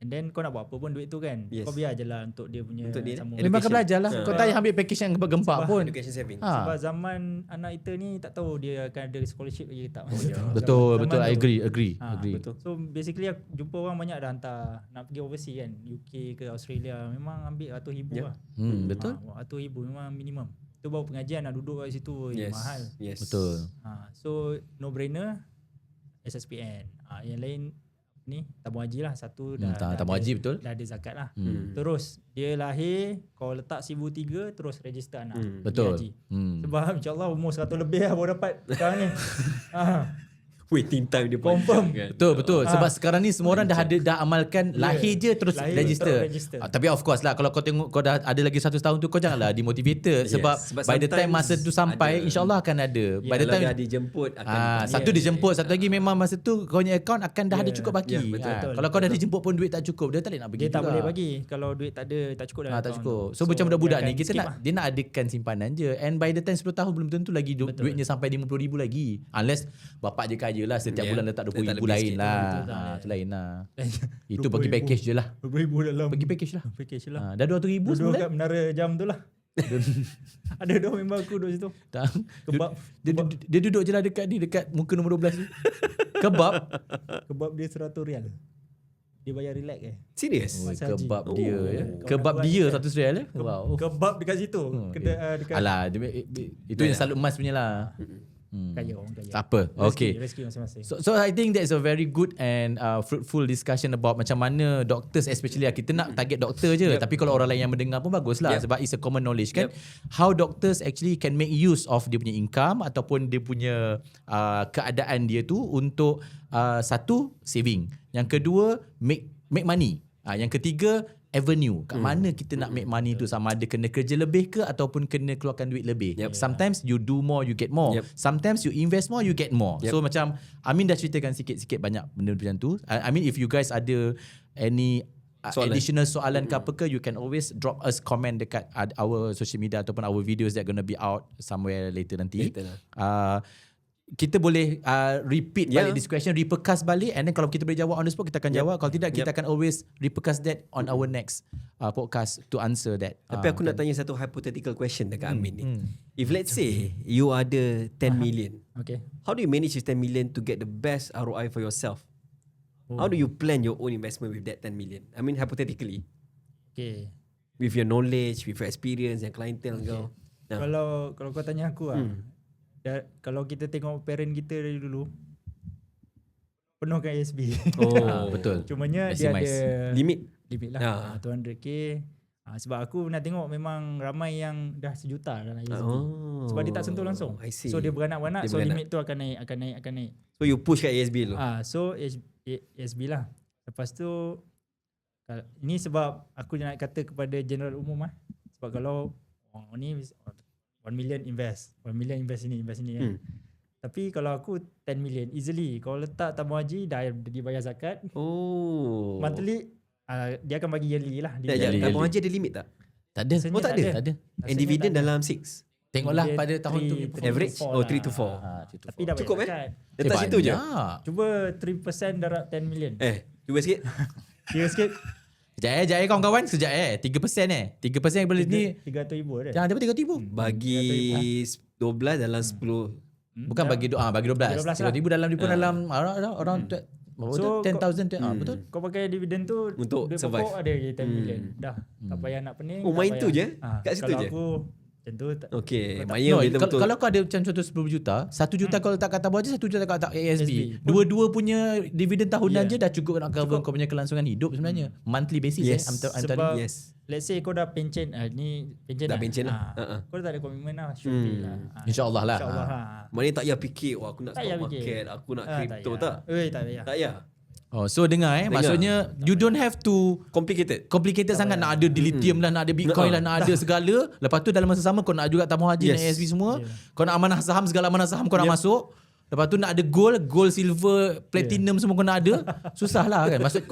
And then kau nak buat apa pun duit tu kan. Yes. Kau biar je lah untuk dia punya Untuk dia. sambung. Dia makan belajar lah. Kau tak payah ambil package yang gempak pun. Education saving. Sebab zaman anak kita ni tak tahu dia akan ada scholarship lagi ke tak. Betul, Zaman I tu. agree. Betul. So basically aku jumpa orang banyak dah hantar nak pergi overseas kan, UK ke Australia, memang ambil ratus ribu lah. Betul. Ratus ribu memang minimum. Tu baru pengajian nak duduk kat situ mahal. Yes. Betul. So no brainer SSPN. Yang lain ni tabung haji lah, satu dah tabung haji betul. dah ada zakat lah. Terus dia lahir kau letak 1,300 terus register anak Betul. haji. Sebab insyaAllah umur 100 lebih lah baru dapat sekarang ni. Waiting time dia Confirm. Kan? Betul. Sebab sekarang ni semua orang dah amalkan lahir je terus Lahir, register. terus register. Tapi of course lah kalau kau tengok kau dah ada lagi 100 tahun tu kau janganlah demotivated sebab by the time masa tu sampai insyaAllah akan ada. By the time dah dijemput satu dijemput, satu lagi memang masa tu kau punya account akan dah ada cukup baki. betul. Kalau kau dah dijemput pun duit tak cukup, dia tak boleh nak bagi Dia tak juga. boleh bagi kalau duit tak ada, tak cukup dalam Tak account cukup. tu. So macam budak-budak ni dia kita akan nak skip dia nak adakan simpanan je, and by the time 10 tahun belum tentu lagi duitnya sampai 50,000 lagi, unless bapak je kaya lah setiap bulan letak 20,000 lebih lain sikit. lah. Itu lain lah. Itu bagi package je lah. 20,000 dalam Bagi package lah. package lah. Dah 200,000 Duduk sebulan. kat menara jam tu lah. Ada dua member aku duduk situ. Tak. Kebab. Dia duduk je lah dekat muka nombor 12 tu. Kebab. Kebab dia 100 rial. Dia bayar relax Serius? Masa haji. Kebab dia ya. Kau Kebab nak dia buat satu serial ya. Wow. Kebab dekat situ. Dekat Alah, itu yang selalu emas punya lah. kaya orang kaya. Tak apa. Okay. Rezeki masing-masing. So I think that's a very good and fruitful discussion about macam mana doctors, especially kita nak target doktor je. Tapi kalau orang lain yang mendengar pun bagus lah sebab it's a common knowledge kan. How doctors actually can make use of dia punya income ataupun dia punya keadaan dia tu untuk satu, saving. Yang kedua, make money. Yang ketiga, avenue. Kat mana kita nak make money tu, sama ada kena kerja lebih ke ataupun kena keluarkan duit lebih. Sometimes you do more, you get more. Sometimes you invest more, you get more. So macam Amin dah ceritakan sikit-sikit banyak benda macam tu. I mean if you guys ada any additional soalan ke apa ke, you can always drop us comment dekat our social media ataupun our videos that gonna be out somewhere later nanti. Kita boleh repeat balik this question, repercuss balik, and then kalau kita boleh jawab on the spot kita akan jawab. Kalau tidak kita akan always repercuss that on our next podcast to answer that. Tapi aku nak tanya satu hypothetical question dekat Amin ni. If let's say you ada 10 million, Okay. how do you manage this 10 million to get the best ROI for yourself? How do you plan your own investment with that 10 million? I mean hypothetically, Okay. with your knowledge, with your experience and clientele kau. Kalau kau tanya aku kalau kita tengok parent kita dari dulu penuhkan ASB. Betul. Cumanya dia Maximize. ada Limit. lah. 200k. Sebab aku pernah tengok memang ramai yang dah 1 juta dalam ASB. Sebab dia tak sentuh langsung. I see. So dia beranak-beranak, Dia so beranak. limit tu akan naik. So you push kat ASB dulu. So ASB lah. Lepas tu ini sebab aku nak kata kepada general umum sebab kalau ni 1 million invest, 1 million invest ini kan. Tapi kalau aku 10 million easily, kalau letak tabung haji dah dibayar zakat. Monthly dia akan bagi yearly lah. Tabung haji ada limit tak? Tak ada. Rasanya Tak ada. And dividend dalam 6. Tengoklah pada tahun tu Average? 3 to 4. Tapi dah bayar Cukup zakat. Letak situ je. Cuba 3% darab 10 million. Cuba sikit. Kira sikit. Sekejap kawan-kawan. Sekejap 3% 3% yang boleh ni. 300,000 ada. Jangan dapat 3,000. Bagi 12 dalam 10. Bukan bagi 12. 30,000 dalam dia pun dalam around So, 10,000 betul. Kau pakai dividen tu Untuk duit survive. pokok ada je 10 million. Dah. Tak payah nak pening. Oh, tak main payah. tu je? Kat situ kalau je? aku macam tu Okay, kau tak- Maya betul-betul. Kalau kau ada macam contoh 10 juta, 1 juta kau letak kat tabung je, 1 juta kau letak ASB. ASB. Dua-dua punya dividen tahunan Yeah. je dah cukup nak cover kau punya kelangsungan hidup sebenarnya. Monthly basis Yes. I'm Sebab telling you. Yes. let's say kau dah pencen ni pencen Dah pencen lah. Kau dah tak ada komitmen lah, should be lah. InsyaAllah lah. InsyaAllah lah. Maknanya tak payah fikir, aku nak Tak stock payah fikir. market, aku nak Tak crypto payah. tak? Tak payah. Tak payah. Oh, so dengar maksudnya you don't have to complicated sangat nak ada dilithium lah, nak ada bitcoin lah, nak ada segala. Lepas tu dalam masa sama kau nak juga tabung haji, nak ASB semua. Kau nak amanah saham, segala amanah saham kau nak masuk. Lepas tu nak ada gold, silver, platinum semua kau nak ada. Susah lah kan. Maksud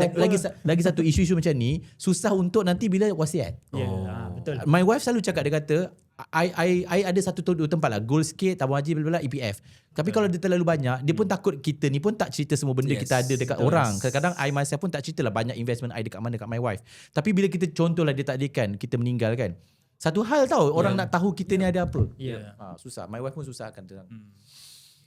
lagi satu isu-isu macam ni, susah untuk nanti bila wasiat. Betul. My wife selalu cakap, dia kata I ada satu dua tempat lah, gold sikit, tabung haji, bla EPF. Tapi kalau dia terlalu banyak, dia pun takut kita ni pun tak cerita semua benda kita ada dekat orang. Kadang-kadang I myself pun tak cerita lah banyak investment I dekat mana, dekat my wife. Tapi bila kita contohlah dia takdirkan kita meninggal kan, satu hal tau, orang nak tahu kita ni ada apa. Susah. My wife pun susah akan tentang.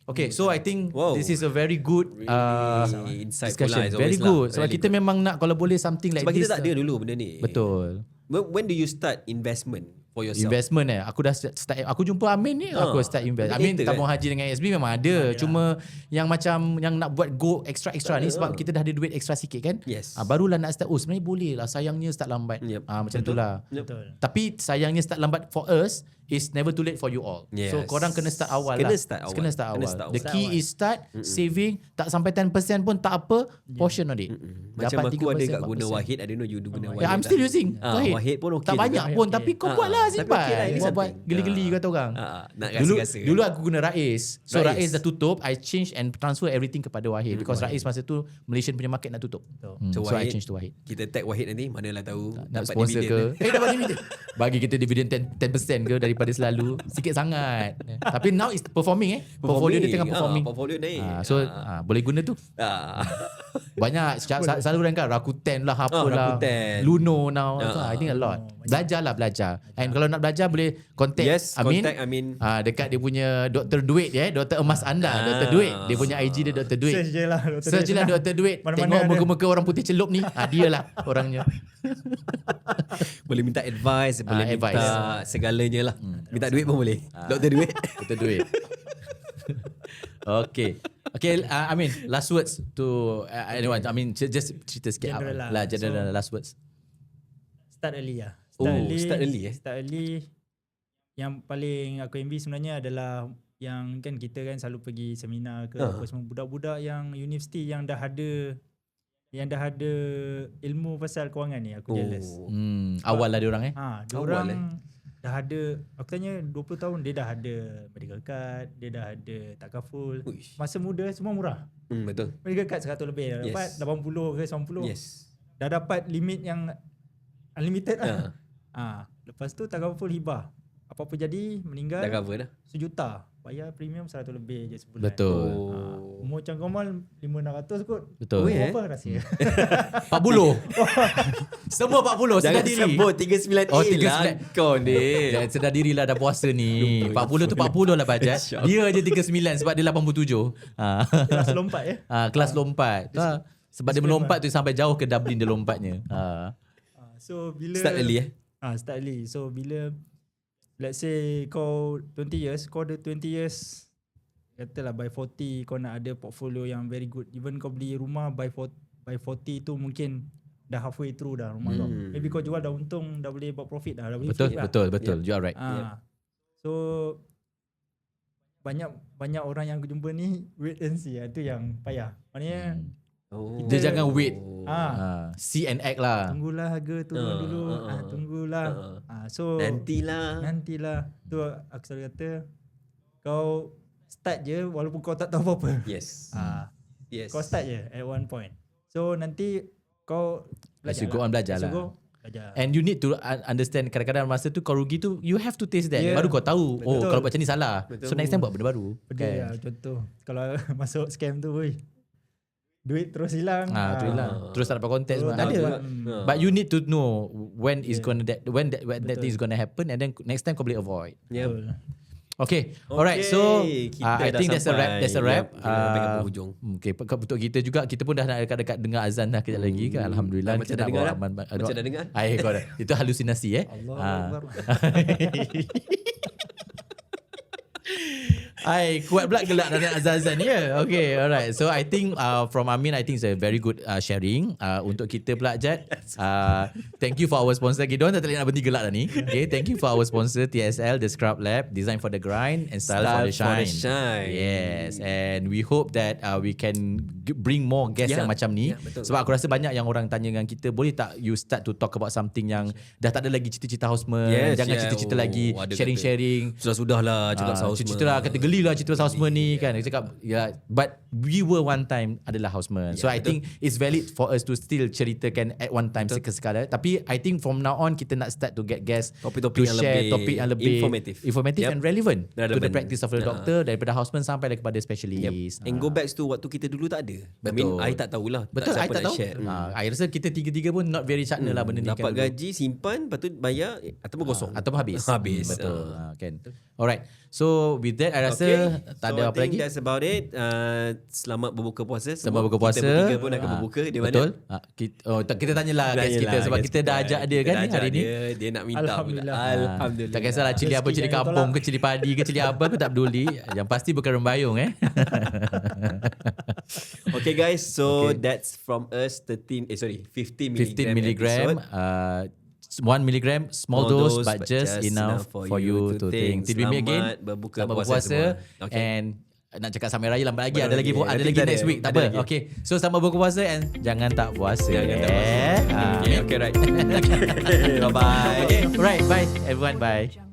Okay, so I think this is a very good insightful discussion. lah, Very good. Sebab kita memang nak, kalau boleh something like sebab this. kita tak ada dulu benda ni. Betul. When do you start investment for yourself? Investment aku dah start, aku jumpa Amin ni, aku start invest. Amin tabung haji dengan SB memang ada. Cuma yang macam yang nak buat go extra ni sebab kita dah ada duit extra sikit kan. Yes. Barulah nak start. Sebenarnya boleh lah, sayangnya start lambat. Macam itulah. Betul. Tapi sayangnya start lambat for us is never too late for you all. Yes. So korang kena start awal Kena lah. start awal. Kena start Kena awal. start The awal. key is start saving. Tak sampai 10% pun tak apa. Portion of it. Macam Dapat aku ada 3%, kat guna 4%. Wahid. I don't know you do guna Wahid. I'm still using Wahid pun okay tak banyak juga. pun, tapi kau buatlah Tapi simpan. okay lah, ini Buat something. geli-geli kata orang. Nak Dulu rasa-rasa. dulu aku guna Rais. So Rais. Rais dah tutup, I change and transfer everything kepada Wahid because Rais masa tu Malaysian punya market nak tutup. So So I Wahid, change to Wahid. kita tag Wahid nanti, manalah tahu Nak dapat sponsor dividen. ke? Dapat dividen. Bagi kita dividen 10% ke daripada selalu. Sikit sangat. Tapi now it's performing Portfolio dia tengah performing. Portfolio naik. So boleh guna tu. Banyak saluran kan, Rakuten lah, apalah, Rakuten. Luno now. So, I think a lot. Belajar. And kalau nak belajar boleh contact Amin. Contact Amin. Dekat dia punya Dr. Duit Dr. Emas anda, Dr. Duit. Dia punya IG dia Dr. Duit. Search je lah. Search je lah Dr. Duit. Mana-mana Tengok ada. muka-muka orang putih celup ni. Dia lah orangnya. Boleh minta advice, boleh minta advice. segalanya lah. Minta duit pun boleh. Doktor duit. Dr. Duit. Okay, Amin, last words to anyone. I mean, just cerita sikit. General lah. General last words. Start early lah. Start early. Start early. Yang paling aku envy sebenarnya adalah yang kan kita kan selalu pergi seminar ke apa semua, budak-budak yang universiti yang dah ada ilmu pasal kewangan ni, aku jealous. Awal lah dia orang Diorang dah ada, aku tanya 20 tahun dia dah ada medical card, dia dah ada takaful. Uish. Masa muda semua murah. Betul. Medical card 100 lebih dah dapat, 80 ke 90. Yes. Dah dapat limit yang unlimited lah. Lepas tu takaful hibah. Apa-apa jadi meninggal Dah cover dah. 1 juta. Bayar premium 100 lebih je sebulan. Betul. Umur macam Komal 500-600 kot. Betul. Apa rahsia? 40. Semua 40 sedar Jangan diri. sebut 39A Oh, lah 39. kau ni. Jangan sedar diri lah, dah puasa ni. 40 tu 40 lah bajet. Dia aja 39 sebab dia 87. Kelas lompat ya. Kelas lompat. Sebab dia melompat tu sampai jauh ke Dublin dia lompatnya. So bila Start early start early. So bila let's say kau 20 years, kau ada 20 years, katalah by 40 kau nak ada portfolio yang very good. Even kau beli rumah by 40 tu mungkin dah halfway through dah rumah kau. Maybe kau jual dah untung, dah boleh buat profit dah boleh flip dah. Betul. You are right. So banyak orang yang aku jumpa ni wait and see. Itu yang payah. Maknanya Dia jangan wait. See and act lah. tunggulah harga turun dulu. Tunggulah. So Nantilah. Tu aku selalu kata kau start je walaupun kau tak tahu apa-apa. Yes. Yes. Kau start je at one point. So nanti kau As you go on belajar lah. Belajar. And you need to understand, kadang-kadang masa tu kau rugi tu, you have to taste that. Baru kau tahu, Betul. kalau buat macam ni salah. So next time buat benda baru. Benda contoh kalau masuk scam tu duit terus hilang. Tu hilang. Terus tak dapat kontak semua. Tahu Ada. juga. But you need to know when is gonna that thing is gonna happen, and then next time kau boleh avoid. Yep. Okay. Alright. So I think that's a wrap. That's a wrap. Okay. Okay. Untuk kita juga, kita pun dah nak dekat-dekat dengar azan dah kejap lagi kan. Alhamdulillah. Macam dah dengar dah? Macam dah dengar? Itu halusinasi Allah. Kuat pula gelak dalam azan-azan ni ya. Okay, alright. So I think from Amin, I think it's a very good sharing. Untuk kita pula Jad, thank you for our sponsor. Okay, diorang tak nak berhenti gelak dah ni. Okay, thank you for our sponsor TSL, The Scrub Lab, Design for the Grind and Style for the Shine. Yes, and we hope that we can bring more guests yang macam ni. Sebab aku rasa banyak yang orang tanya dengan kita, boleh tak you start to talk about something yang dah tak ada lagi cerita-cerita houseman, jangan cerita-cerita lagi sharing-sharing. Sudah-sudahlah cerita houseman. Cerita lah, kata gelilah cerita houseman ni kan. Dia cakap, but we were one time adalah houseman. So I think it's valid for us to still ceritakan at one time sekali. Tapi I think from now on kita nak start to get guests topik-topik to share topik yang lebih informative and relevant to the practice of the doctor, daripada houseman sampai kepada specialist. And go back to waktu kita dulu tak ada. Betul. I tak tahulah. Betul, I tak tahu. I rasa kita tiga-tiga pun not very cakna lah benda ni. Dapat gaji, simpan, lepas tu bayar ataupun kosong. Ataupun habis. Betul. Kan. Alright. So with that I rasa tak ada apa lagi. That's about it. Selamat berbuka puasa. Selamat berbuka puasa. Kita bertiga pun akan berbuka. Di mana? Betul. Kita tanyalah guys kita sebab kita dah ajak dia kan hari ni. Dia nak minta. Alhamdulillah. Tak kisahlah cili apa, cili kampung ke, cili padi ke, cili apa, aku tak peduli. Yang pasti bukan rembayung Okay guys, so that's from us 15 milligram 1 milligram, small dose but just enough for you to think. Till we meet again, berbuka puasa. And nak cakap sampai raya lambat lagi, ada lagi next week, tak apa. Okay, so selamat berbuka puasa and jangan tak puasa. Okay, right. Bye bye. Okay, right, bye everyone, bye.